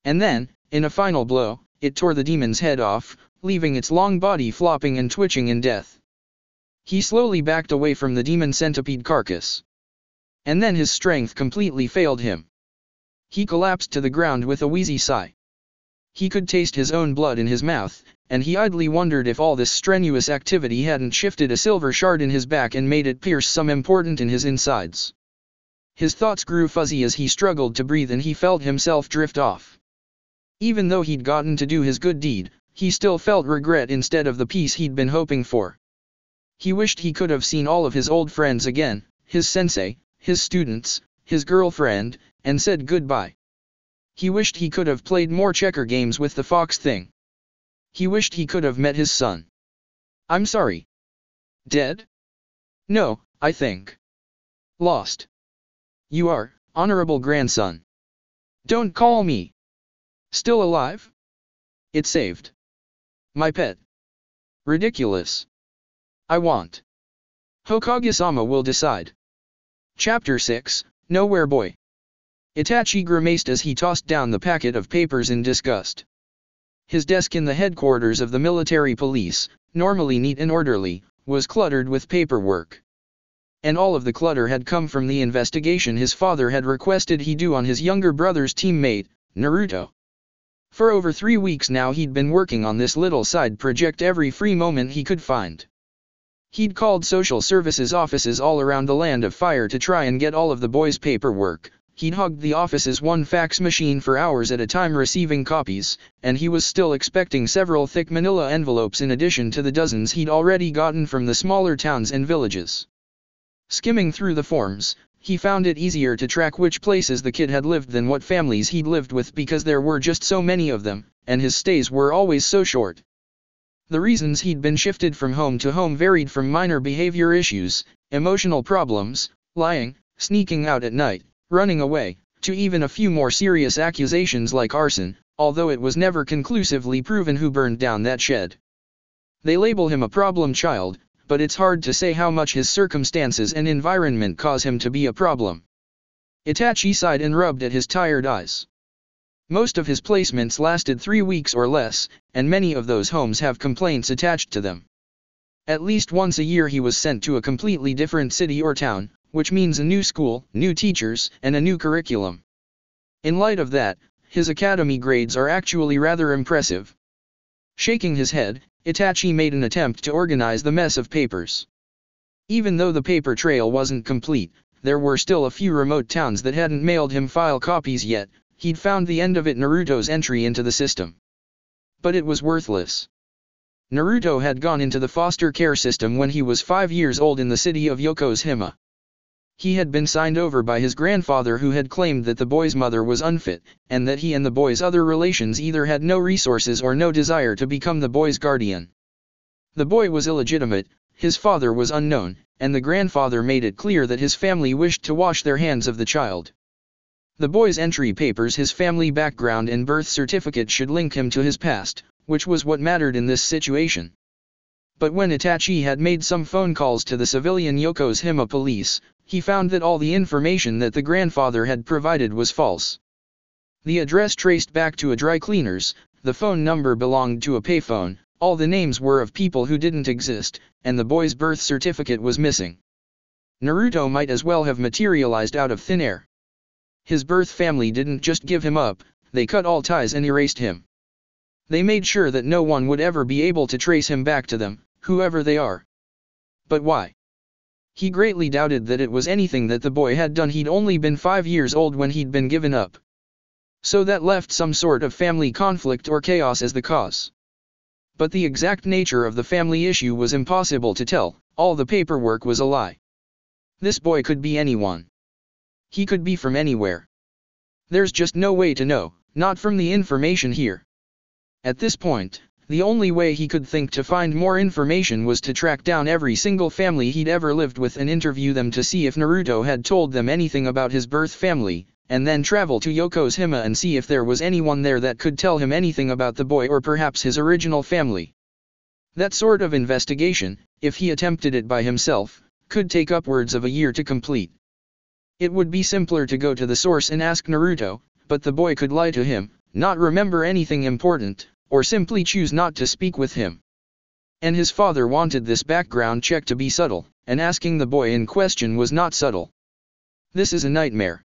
And then, in a final blow, it tore the demon's head off, leaving its long body flopping and twitching in death. He slowly backed away from the demon centipede carcass. And then his strength completely failed him. He collapsed to the ground with a wheezy sigh. He could taste his own blood in his mouth, and he idly wondered if all this strenuous activity hadn't shifted a silver shard in his back and made it pierce some important in his insides. His thoughts grew fuzzy as he struggled to breathe and he felt himself drift off. Even though he'd gotten to do his good deed, he still felt regret instead of the peace he'd been hoping for. He wished he could have seen all of his old friends again, his sensei, his students, his girlfriend, and said goodbye. He wished he could have played more checker games with the fox thing. He wished he could have met his son. I'm sorry. Dead? No, I think. Lost. You are, honorable grandson. Don't call me. Still alive? It saved. My pet. Ridiculous. I want. Hokage-sama will decide. Chapter 6, Nowhere Boy. Itachi grimaced as he tossed down the packet of papers in disgust. His desk in the headquarters of the military police, normally neat and orderly, was cluttered with paperwork. And all of the clutter had come from the investigation his father had requested he do on his younger brother's teammate, Naruto. For over 3 weeks now he'd been working on this little side project every free moment he could find. He'd called social services offices all around the Land of Fire to try and get all of the boys' paperwork. He'd hogged the office's one fax machine for hours at a time receiving copies, and he was still expecting several thick manila envelopes in addition to the dozens he'd already gotten from the smaller towns and villages. Skimming through the forms, he found it easier to track which places the kid had lived than what families he'd lived with because there were just so many of them, and his stays were always so short. The reasons he'd been shifted from home to home varied from minor behavior issues, emotional problems, lying, sneaking out at night, running away, to even a few more serious accusations like arson, although it was never conclusively proven who burned down that shed. They label him a problem child, but it's hard to say how much his circumstances and environment cause him to be a problem. Itachi sighed and rubbed at his tired eyes. Most of his placements lasted 3 weeks or less, and many of those homes have complaints attached to them. At least once a year he was sent to a completely different city or town, which means a new school, new teachers, and a new curriculum. In light of that, his academy grades are actually rather impressive. Shaking his head, Itachi made an attempt to organize the mess of papers. Even though the paper trail wasn't complete, there were still a few remote towns that hadn't mailed him file copies yet. He'd found the end of it: Naruto's entry into the system. But it was worthless. Naruto had gone into the foster care system when he was 5 years old in the city of Yokohama. He had been signed over by his grandfather, who had claimed that the boy's mother was unfit, and that he and the boy's other relations either had no resources or no desire to become the boy's guardian. The boy was illegitimate, his father was unknown, and the grandfather made it clear that his family wished to wash their hands of the child. The boy's entry papers, his family background and birth certificate should link him to his past, which was what mattered in this situation. But when Itachi had made some phone calls to the civilian Yokohama police, he found that all the information that the grandfather had provided was false. The address traced back to a dry cleaner's, the phone number belonged to a payphone, all the names were of people who didn't exist, and the boy's birth certificate was missing. Naruto might as well have materialized out of thin air. His birth family didn't just give him up, they cut all ties and erased him. They made sure that no one would ever be able to trace him back to them, whoever they are. But why? He greatly doubted that it was anything that the boy had done. He'd only been 5 years old when he'd been given up. So that left some sort of family conflict or chaos as the cause. But the exact nature of the family issue was impossible to tell. All the paperwork was a lie. This boy could be anyone. He could be from anywhere. There's just no way to know, not from the information here. At this point, the only way he could think to find more information was to track down every single family he'd ever lived with and interview them to see if Naruto had told them anything about his birth family, and then travel to Yokohama and see if there was anyone there that could tell him anything about the boy or perhaps his original family. That sort of investigation, if he attempted it by himself, could take upwards of a year to complete. It would be simpler to go to the source and ask Naruto, but the boy could lie to him, not remember anything important, or simply choose not to speak with him. And his father wanted this background check to be subtle, and asking the boy in question was not subtle. This is a nightmare.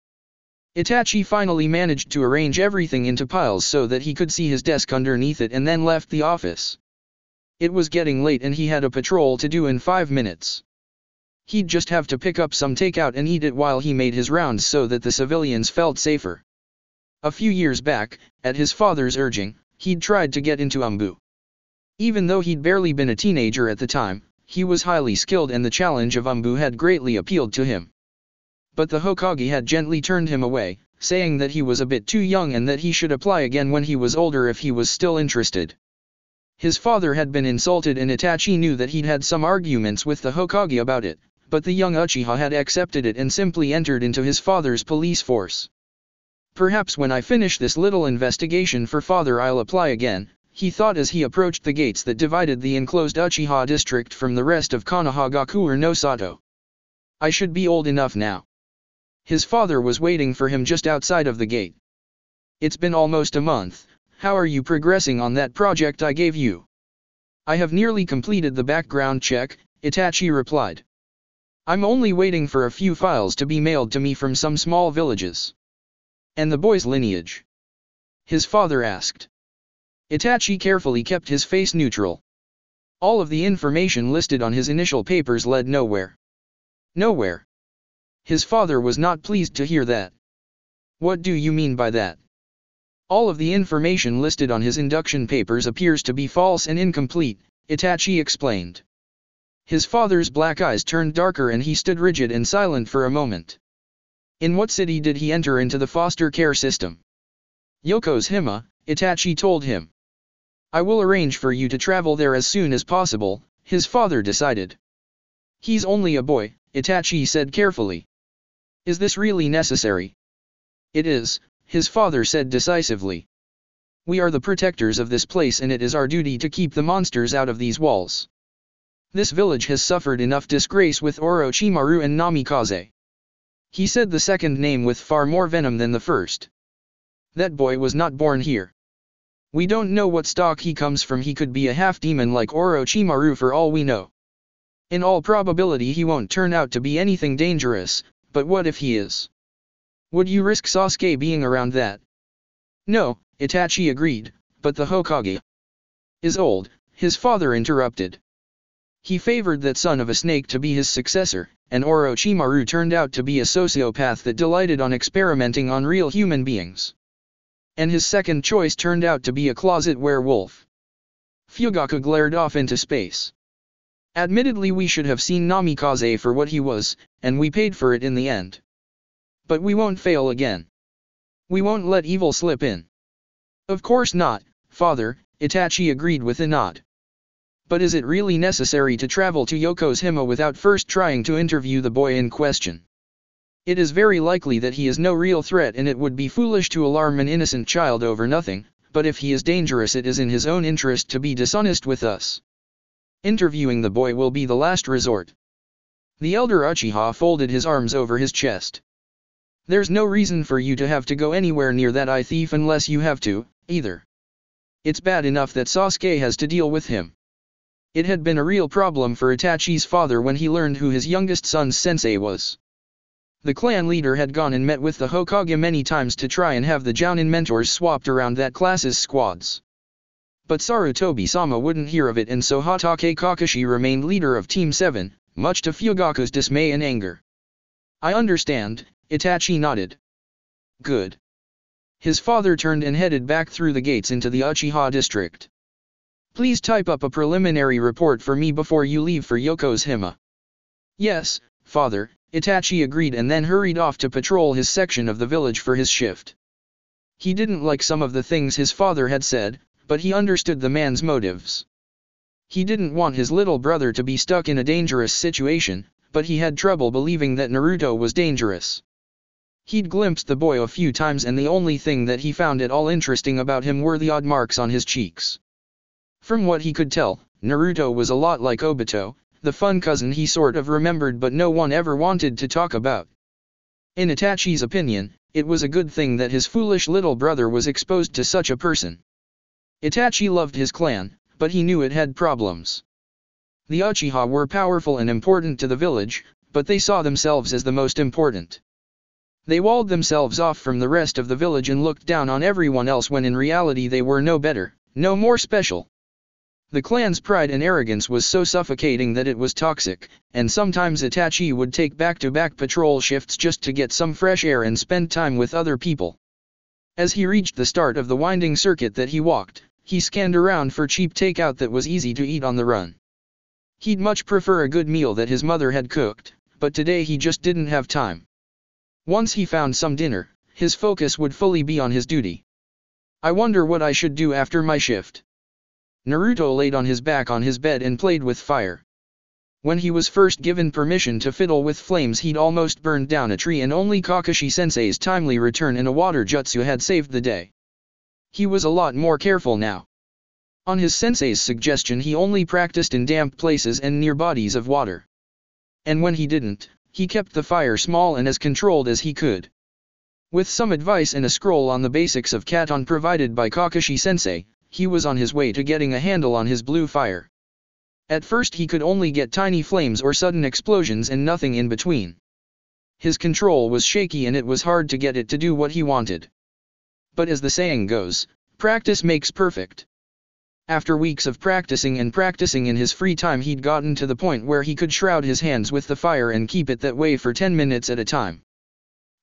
Itachi finally managed to arrange everything into piles so that he could see his desk underneath it, and then left the office. It was getting late and he had a patrol to do in 5 minutes. He'd just have to pick up some takeout and eat it while he made his rounds so that the civilians felt safer. A few years back, at his father's urging, he'd tried to get into Umbu. Even though he'd barely been a teenager at the time, He was highly skilled and the challenge of Umbu had greatly appealed to him. But the Hokage had gently turned him away, saying that he was a bit too young and that he should apply again when he was older if he was still interested. His father had been insulted and Itachi knew that he'd had some arguments with the Hokage about it, but the young Uchiha had accepted it and simply entered into his father's police force. Perhaps when I finish this little investigation for father I'll apply again, he thought as he approached the gates that divided the enclosed Uchiha district from the rest of Konoha Gakure no Sato. I should be old enough now. His father was waiting for him just outside of the gate. It's been almost a month, how are you progressing on that project I gave you? I have nearly completed the background check, Itachi replied. I'm only waiting for a few files to be mailed to me from some small villages. And the boy's lineage? His father asked. Itachi carefully kept his face neutral. All of the information listed on his initial papers led nowhere. Nowhere. His father was not pleased to hear that. What do you mean by that? All of the information listed on his induction papers appears to be false and incomplete, Itachi explained. His father's black eyes turned darker and he stood rigid and silent for a moment. In what city did he enter into the foster care system? Yokohama, Itachi told him. I will arrange for you to travel there as soon as possible, his father decided. He's only a boy, Itachi said carefully. Is this really necessary? It is, his father said decisively. We are the protectors of this place and it is our duty to keep the monsters out of these walls. This village has suffered enough disgrace with Orochimaru and Namikaze. He said the second name with far more venom than the first. That boy was not born here. We don't know what stock he comes from. He could be a half-demon like Orochimaru for all we know. In all probability he won't turn out to be anything dangerous, but what if he is? Would you risk Sasuke being around that? No, Itachi agreed, but the Hokage is old, his father interrupted. He favored that son of a snake to be his successor, and Orochimaru turned out to be a sociopath that delighted on experimenting on real human beings. And his second choice turned out to be a closet werewolf. Fugaku glared off into space. Admittedly we should have seen Namikaze for what he was, and we paid for it in the end. But we won't fail again. We won't let evil slip in. Of course not, father, Itachi agreed with a nod. But is it really necessary to travel to Yokohama without first trying to interview the boy in question? It is very likely that he is no real threat and it would be foolish to alarm an innocent child over nothing, but if he is dangerous it is in his own interest to be dishonest with us. Interviewing the boy will be the last resort. The elder Uchiha folded his arms over his chest. There's no reason for you to have to go anywhere near that eye thief unless you have to, either. It's bad enough that Sasuke has to deal with him. It had been a real problem for Itachi's father when he learned who his youngest son's sensei was. The clan leader had gone and met with the Hokage many times to try and have the Jounin mentors swapped around that class's squads. But Sarutobi-sama wouldn't hear of it and so Hatake Kakashi remained leader of Team 7, much to Fugaku's dismay and anger. I understand, Itachi nodded. Good. His father turned and headed back through the gates into the Uchiha district. Please type up a preliminary report for me before you leave for Yokohama. Yes, father, Itachi agreed and then hurried off to patrol his section of the village for his shift. He didn't like some of the things his father had said, but he understood the man's motives. He didn't want his little brother to be stuck in a dangerous situation, but he had trouble believing that Naruto was dangerous. He'd glimpsed the boy a few times and the only thing that he found at all interesting about him were the odd marks on his cheeks. From what he could tell, Naruto was a lot like Obito, the fun cousin he sort of remembered but no one ever wanted to talk about. In Itachi's opinion, it was a good thing that his foolish little brother was exposed to such a person. Itachi loved his clan, but he knew it had problems. The Uchiha were powerful and important to the village, but they saw themselves as the most important. They walled themselves off from the rest of the village and looked down on everyone else when in reality they were no better, no more special. The clan's pride and arrogance was so suffocating that it was toxic, and sometimes Itachi would take back-to-back patrol shifts just to get some fresh air and spend time with other people. As he reached the start of the winding circuit that he walked, he scanned around for cheap takeout that was easy to eat on the run. He'd much prefer a good meal that his mother had cooked, but today he just didn't have time. Once he found some dinner, his focus would fully be on his duty. I wonder what I should do after my shift. Naruto laid on his back on his bed and played with fire. When he was first given permission to fiddle with flames, he'd almost burned down a tree, and only Kakashi-sensei's timely return and a water jutsu had saved the day. He was a lot more careful now. On his sensei's suggestion, he only practiced in damp places and near bodies of water. And when he didn't, he kept the fire small and as controlled as he could. With some advice and a scroll on the basics of Katon provided by Kakashi-sensei, he was on his way to getting a handle on his blue fire. At first he could only get tiny flames or sudden explosions and nothing in between. His control was shaky and it was hard to get it to do what he wanted. But as the saying goes, practice makes perfect. After weeks of practicing in his free time, he'd gotten to the point where he could shroud his hands with the fire and keep it that way for 10 minutes at a time.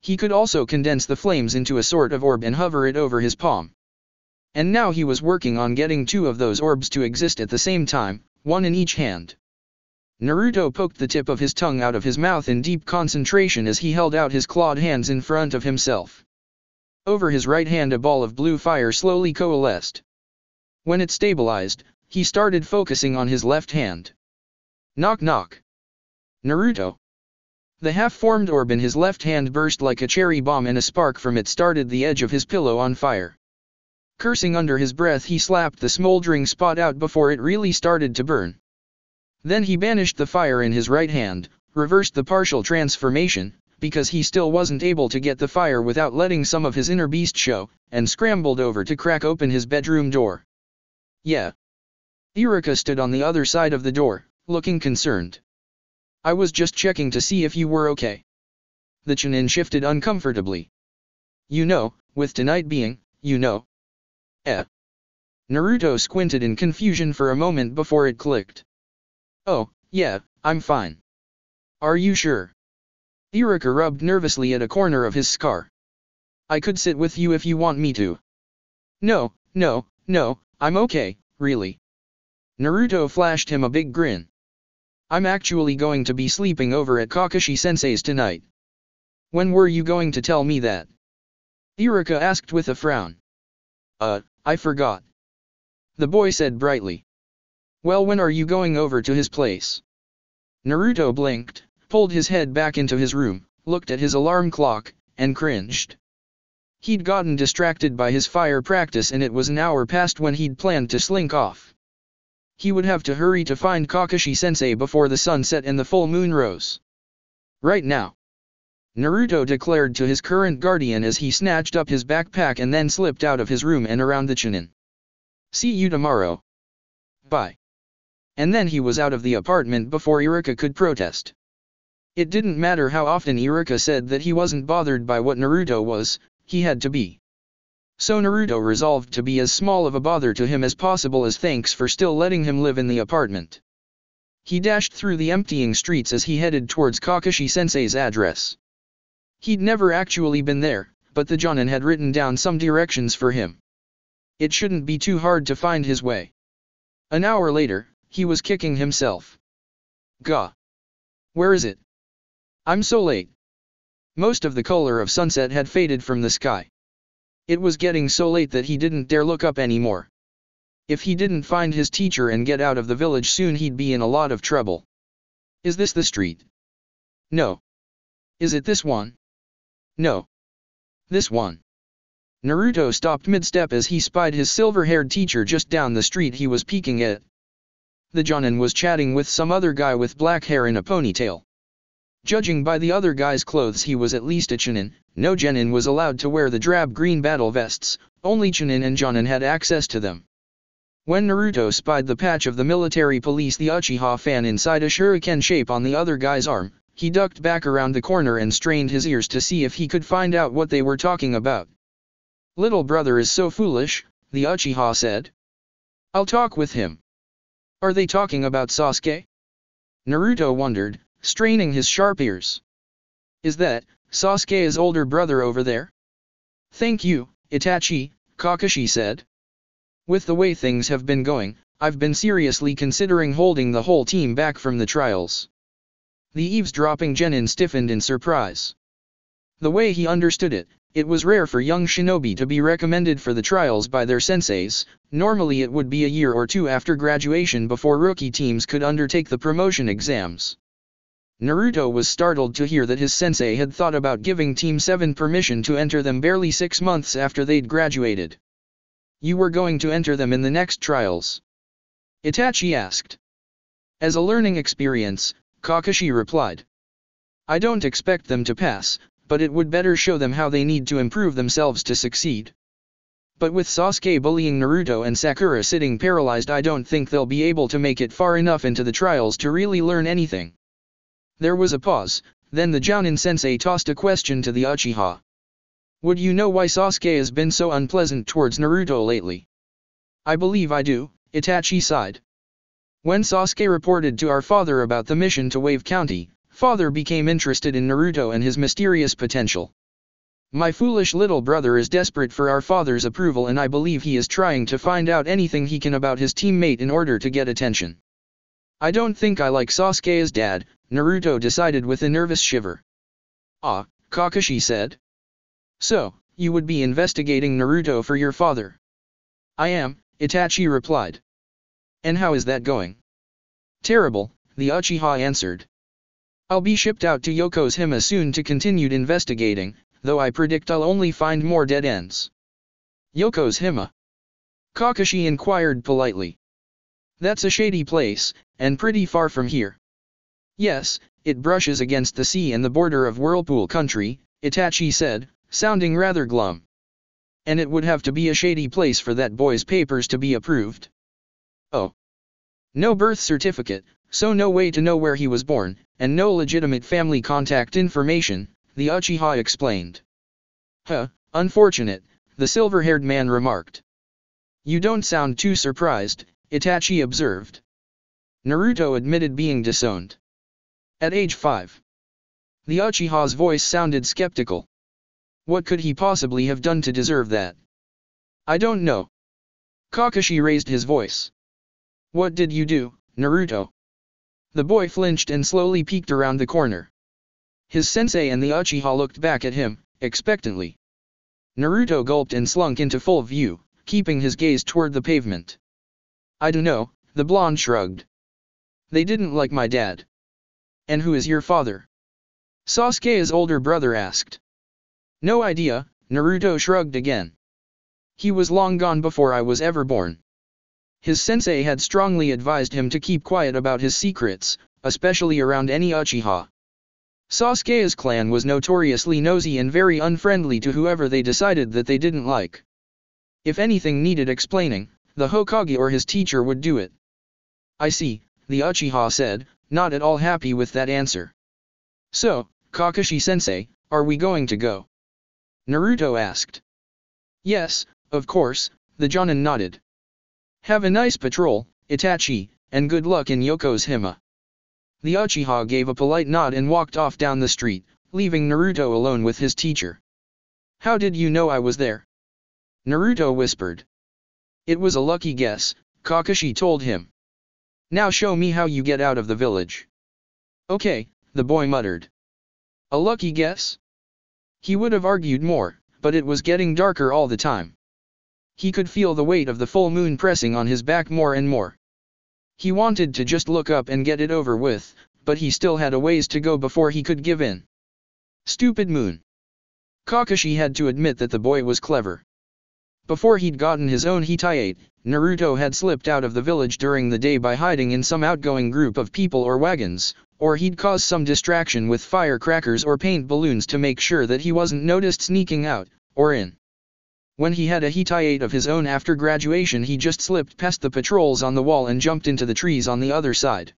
He could also condense the flames into a sort of orb and hover it over his palm. And now he was working on getting 2 of those orbs to exist at the same time, one in each hand. Naruto poked the tip of his tongue out of his mouth in deep concentration as he held out his clawed hands in front of himself. Over his right hand a ball of blue fire slowly coalesced. When it stabilized, he started focusing on his left hand. Knock knock. Naruto. The half-formed orb in his left hand burst like a cherry bomb, and a spark from it started the edge of his pillow on fire. Cursing under his breath, he slapped the smoldering spot out before it really started to burn. Then he banished the fire in his right hand, reversed the partial transformation, because he still wasn't able to get the fire without letting some of his inner beast show, and scrambled over to crack open his bedroom door. Yeah. Iruka stood on the other side of the door, looking concerned. I was just checking to see if you were okay. The Chunin shifted uncomfortably. You know, with tonight being, you know. Naruto squinted in confusion for a moment before it clicked. Oh, yeah, I'm fine. Are you sure? Iruka rubbed nervously at a corner of his scar. I could sit with you if you want me to. No, I'm okay, really. Naruto flashed him a big grin. I'm actually going to be sleeping over at Kakashi-sensei's tonight. When were you going to tell me that? Iruka asked with a frown. I forgot. The boy said brightly. Well, when are you going over to his place? Naruto blinked, pulled his head back into his room, looked at his alarm clock, and cringed. He'd gotten distracted by his fire practice, and it was an hour past when he'd planned to slink off. He would have to hurry to find Kakashi-sensei before the sun set and the full moon rose. Right now. Naruto declared to his current guardian as he snatched up his backpack and then slipped out of his room and around the Chunin. See you tomorrow. Bye. And then he was out of the apartment before Iruka could protest. It didn't matter how often Iruka said that he wasn't bothered by what Naruto was, he had to be. So Naruto resolved to be as small of a bother to him as possible as thanks for still letting him live in the apartment. He dashed through the emptying streets as he headed towards Kakashi-sensei's address. He'd never actually been there, but the Jonin had written down some directions for him. It shouldn't be too hard to find his way. An hour later, he was kicking himself. Gah! Where is it? I'm so late. Most of the color of sunset had faded from the sky. It was getting so late that he didn't dare look up anymore. If he didn't find his teacher and get out of the village soon, he'd be in a lot of trouble. Is this the street? No. Is it this one? No. This one. Naruto stopped mid-step as he spied his silver-haired teacher just down the street he was peeking at. The Jonin was chatting with some other guy with black hair in a ponytail. Judging by the other guy's clothes, he was at least a Chunin. No Genin was allowed to wear the drab green battle vests, only Chunin and Jonin had access to them. When Naruto spied the patch of the military police the Uchiha fan inside a shuriken shape on the other guy's arm, he ducked back around the corner and strained his ears to see if he could find out what they were talking about. Little brother is so foolish, the Uchiha said. I'll talk with him. Are they talking about Sasuke? Naruto wondered, straining his sharp ears. Is that Sasuke's older brother over there? Thank you, Itachi, Kakashi said. With the way things have been going, I've been seriously considering holding the whole team back from the trials. The eavesdropping genin stiffened in surprise. The way he understood it, it was rare for young shinobi to be recommended for the trials by their senseis. Normally it would be a year or two after graduation before rookie teams could undertake the promotion exams. Naruto was startled to hear that his sensei had thought about giving Team 7 permission to enter them barely 6 months after they'd graduated. You were going to enter them in the next trials? Itachi asked. As a learning experience, Kakashi replied. I don't expect them to pass, but it would better show them how they need to improve themselves to succeed. But with Sasuke bullying Naruto and Sakura sitting paralyzed, I don't think they'll be able to make it far enough into the trials to really learn anything. There was a pause, then the Jounin sensei tossed a question to the Uchiha. Would you know why Sasuke has been so unpleasant towards Naruto lately? I believe I do, Itachi sighed. When Sasuke reported to our father about the mission to Wave County, father became interested in Naruto and his mysterious potential. My foolish little brother is desperate for our father's approval, and I believe he is trying to find out anything he can about his teammate in order to get attention. I don't think I like Sasuke as dad, Naruto decided with a nervous shiver. Ah, Kakashi said. So, you would be investigating Naruto for your father? I am, Itachi replied. And how is that going? Terrible, the Uchiha answered. I'll be shipped out to Yokohama soon to continued investigating, though I predict I'll only find more dead ends. Yokohama? Kakashi inquired politely. That's a shady place, and pretty far from here. Yes, it brushes against the sea and the border of Whirlpool country, Itachi said, sounding rather glum. And it would have to be a shady place for that boy's papers to be approved. Oh. No birth certificate, so no way to know where he was born, and no legitimate family contact information, the Uchiha explained. Huh, unfortunate, the silver-haired man remarked. You don't sound too surprised, Itachi observed. Naruto admitted being disowned. At age 5. The Uchiha's voice sounded skeptical. What could he possibly have done to deserve that? I don't know. Kakashi raised his voice. What did you do, Naruto? The boy flinched and slowly peeked around the corner. His sensei and the Uchiha looked back at him, expectantly. Naruto gulped and slunk into full view, keeping his gaze toward the pavement. I don't know, the blonde shrugged. They didn't like my dad. And who is your father? Sasuke's older brother asked. No idea, Naruto shrugged again. He was long gone before I was ever born. His sensei had strongly advised him to keep quiet about his secrets, especially around any Uchiha. Sasuke's clan was notoriously nosy and very unfriendly to whoever they decided that they didn't like. If anything needed explaining, the Hokage or his teacher would do it. I see, the Uchiha said, not at all happy with that answer. So, Kakashi-sensei, are we going to go? Naruto asked. Yes, of course, the Jonin nodded. Have a nice patrol, Itachi, and good luck in Yokohama. The Uchiha gave a polite nod and walked off down the street, leaving Naruto alone with his teacher. How did you know I was there? Naruto whispered. It was a lucky guess, Kakashi told him. Now show me how you get out of the village. Okay, the boy muttered. A lucky guess? He would have argued more, but it was getting darker all the time. He could feel the weight of the full moon pressing on his back more and more. He wanted to just look up and get it over with, but he still had a ways to go before he could give in. Stupid moon. Kakashi had to admit that the boy was clever. Before he'd gotten his own Hitaiate, Naruto had slipped out of the village during the day by hiding in some outgoing group of people or wagons, or he'd caused some distraction with firecrackers or paint balloons to make sure that he wasn't noticed sneaking out, or in. When he had a Hitaiate of his own after graduation, he just slipped past the patrols on the wall and jumped into the trees on the other side.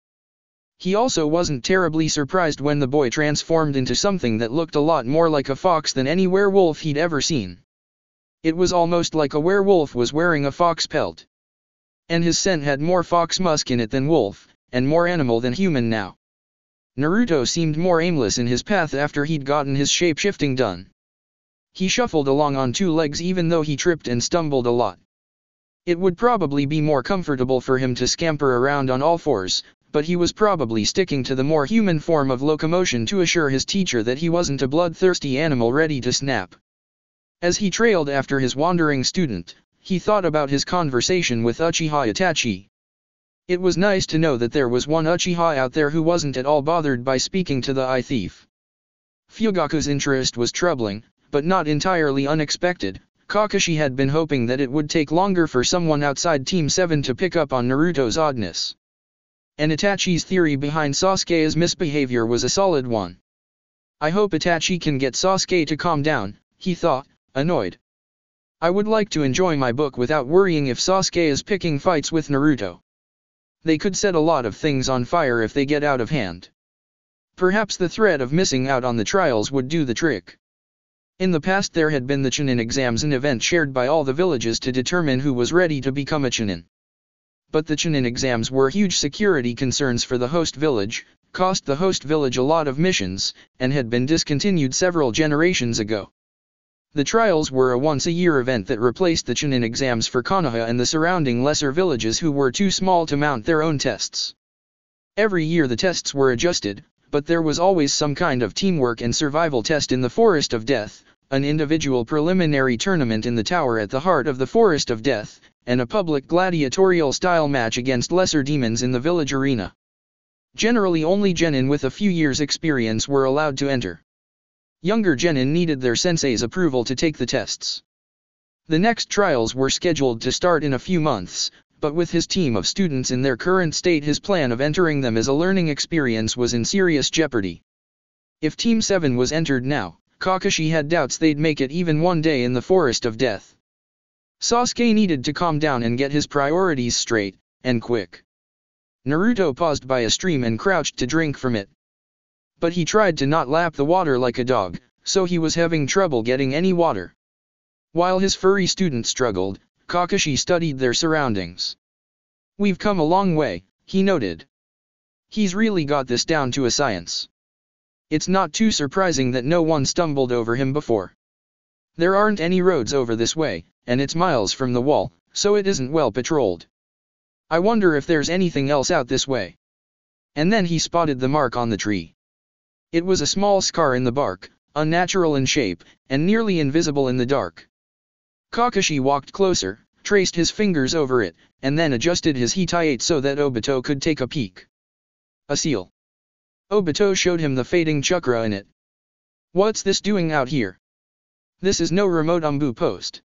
He also wasn't terribly surprised when the boy transformed into something that looked a lot more like a fox than any werewolf he'd ever seen. It was almost like a werewolf was wearing a fox pelt. And his scent had more fox musk in it than wolf, and more animal than human now. Naruto seemed more aimless in his path after he'd gotten his shape-shifting done. He shuffled along on two legs even though he tripped and stumbled a lot. It would probably be more comfortable for him to scamper around on all fours, but he was probably sticking to the more human form of locomotion to assure his teacher that he wasn't a bloodthirsty animal ready to snap. As he trailed after his wandering student, he thought about his conversation with Uchiha Itachi. It was nice to know that there was one Uchiha out there who wasn't at all bothered by speaking to the eye thief. Fugaku's interest was troubling, but not entirely unexpected. Kakashi had been hoping that it would take longer for someone outside Team 7 to pick up on Naruto's oddness. And Itachi's theory behind Sasuke's misbehavior was a solid one. I hope Itachi can get Sasuke to calm down, he thought, annoyed. I would like to enjoy my book without worrying if Sasuke is picking fights with Naruto. They could set a lot of things on fire if they get out of hand. Perhaps the threat of missing out on the trials would do the trick. In the past there had been the Chunin exams, an event shared by all the villages to determine who was ready to become a Chunin. But the Chunin exams were huge security concerns for the host village, cost the host village a lot of missions, and had been discontinued several generations ago. The trials were a once-a-year event that replaced the Chunin exams for Konoha and the surrounding lesser villages who were too small to mount their own tests. Every year the tests were adjusted, but there was always some kind of teamwork and survival test in the Forest of Death, an individual preliminary tournament in the tower at the heart of the Forest of Death, and a public gladiatorial-style match against lesser demons in the village arena. Generally only genin with a few years' experience were allowed to enter. Younger genin needed their sensei's approval to take the tests. The next trials were scheduled to start in a few months, but with his team of students in their current state his plan of entering them as a learning experience was in serious jeopardy. If Team 7 was entered now, Kakashi had doubts they'd make it even one day in the Forest of Death. Sasuke needed to calm down and get his priorities straight, and quick. Naruto paused by a stream and crouched to drink from it. But he tried to not lap the water like a dog, so he was having trouble getting any water. While his furry student struggled, Kakashi studied their surroundings. We've come a long way, he noted. He's really got this down to a science. It's not too surprising that no one stumbled over him before. There aren't any roads over this way, and it's miles from the wall, so it isn't well patrolled. I wonder if there's anything else out this way. And then he spotted the mark on the tree. It was a small scar in the bark, unnatural in shape, and nearly invisible in the dark. Kakashi walked closer, traced his fingers over it, and then adjusted his hitaiate so that Obito could take a peek. A seal. Obito showed him the fading chakra in it. What's this doing out here? This is no remote Umbu post.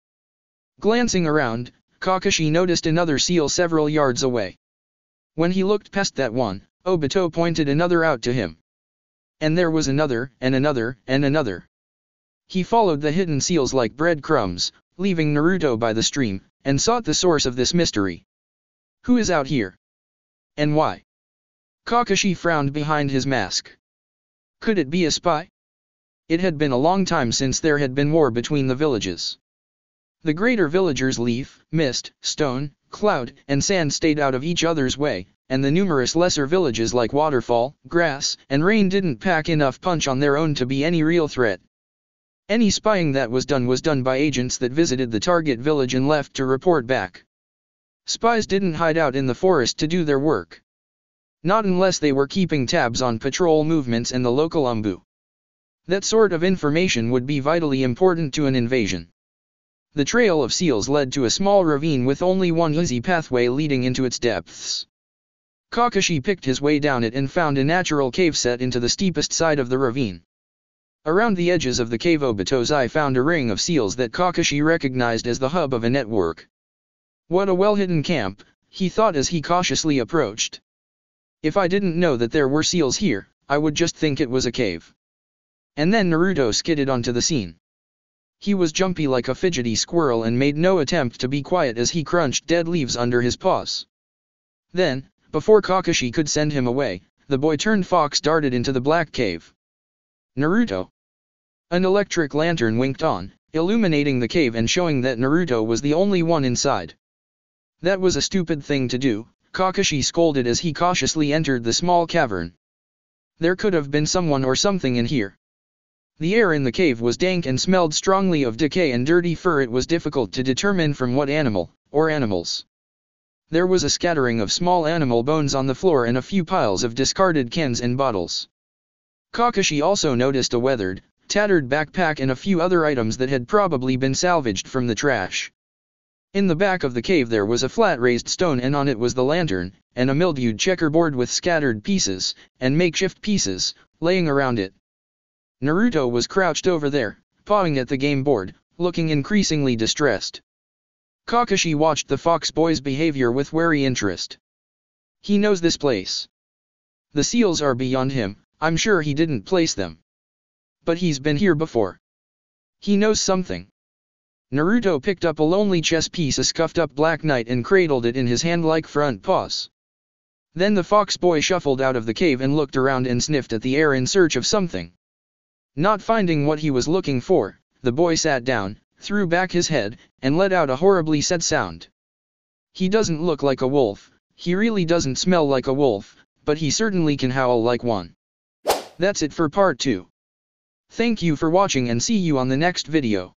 Glancing around, Kakashi noticed another seal several yards away. When he looked past that one, Obito pointed another out to him. And there was another, and another, and another. He followed the hidden seals like breadcrumbs, leaving Naruto by the stream, and sought the source of this mystery. Who is out here? And why? Kakashi frowned behind his mask. Could it be a spy? It had been a long time since there had been war between the villages. The greater villagers Leaf, Mist, Stone, Cloud, and Sand stayed out of each other's way, and the numerous lesser villages like Waterfall, Grass, and Rain didn't pack enough punch on their own to be any real threat. Any spying that was done by agents that visited the target village and left to report back. Spies didn't hide out in the forest to do their work. Not unless they were keeping tabs on patrol movements and the local Umbu. That sort of information would be vitally important to an invasion. The trail of seals led to a small ravine with only one easy pathway leading into its depths. Kakashi picked his way down it and found a natural cave set into the steepest side of the ravine. Around the edges of the cave Obito's eye found a ring of seals that Kakashi recognized as the hub of a network. What a well-hidden camp, he thought as he cautiously approached. If I didn't know that there were seals here, I would just think it was a cave. And then Naruto skidded onto the scene. He was jumpy like a fidgety squirrel and made no attempt to be quiet as he crunched dead leaves under his paws. Then, before Kakashi could send him away, the boy turned fox darted into the black cave. Naruto. An electric lantern winked on, illuminating the cave and showing that Naruto was the only one inside. That was a stupid thing to do, Kakashi scolded as he cautiously entered the small cavern. There could have been someone or something in here. The air in the cave was dank and smelled strongly of decay and dirty fur. It was difficult to determine from what animal, or animals. There was a scattering of small animal bones on the floor and a few piles of discarded cans and bottles. Kakashi also noticed a weathered, tattered backpack and a few other items that had probably been salvaged from the trash. In the back of the cave there was a flat raised stone and on it was the lantern, and a mildewed checkerboard with scattered pieces, and makeshift pieces, laying around it. Naruto was crouched over there, pawing at the game board, looking increasingly distressed. Kakashi watched the fox boy's behavior with wary interest. He knows this place. The seals are beyond him, I'm sure he didn't place them. But he's been here before. He knows something. Naruto picked up a lonely chess piece, a scuffed up black knight, and cradled it in his hand like front paws. Then the fox boy shuffled out of the cave and looked around and sniffed at the air in search of something. Not finding what he was looking for, the boy sat down, threw back his head, and let out a horribly sad sound. He doesn't look like a wolf, he really doesn't smell like a wolf, but he certainly can howl like one. That's it for part 2. Thank you for watching and see you on the next video.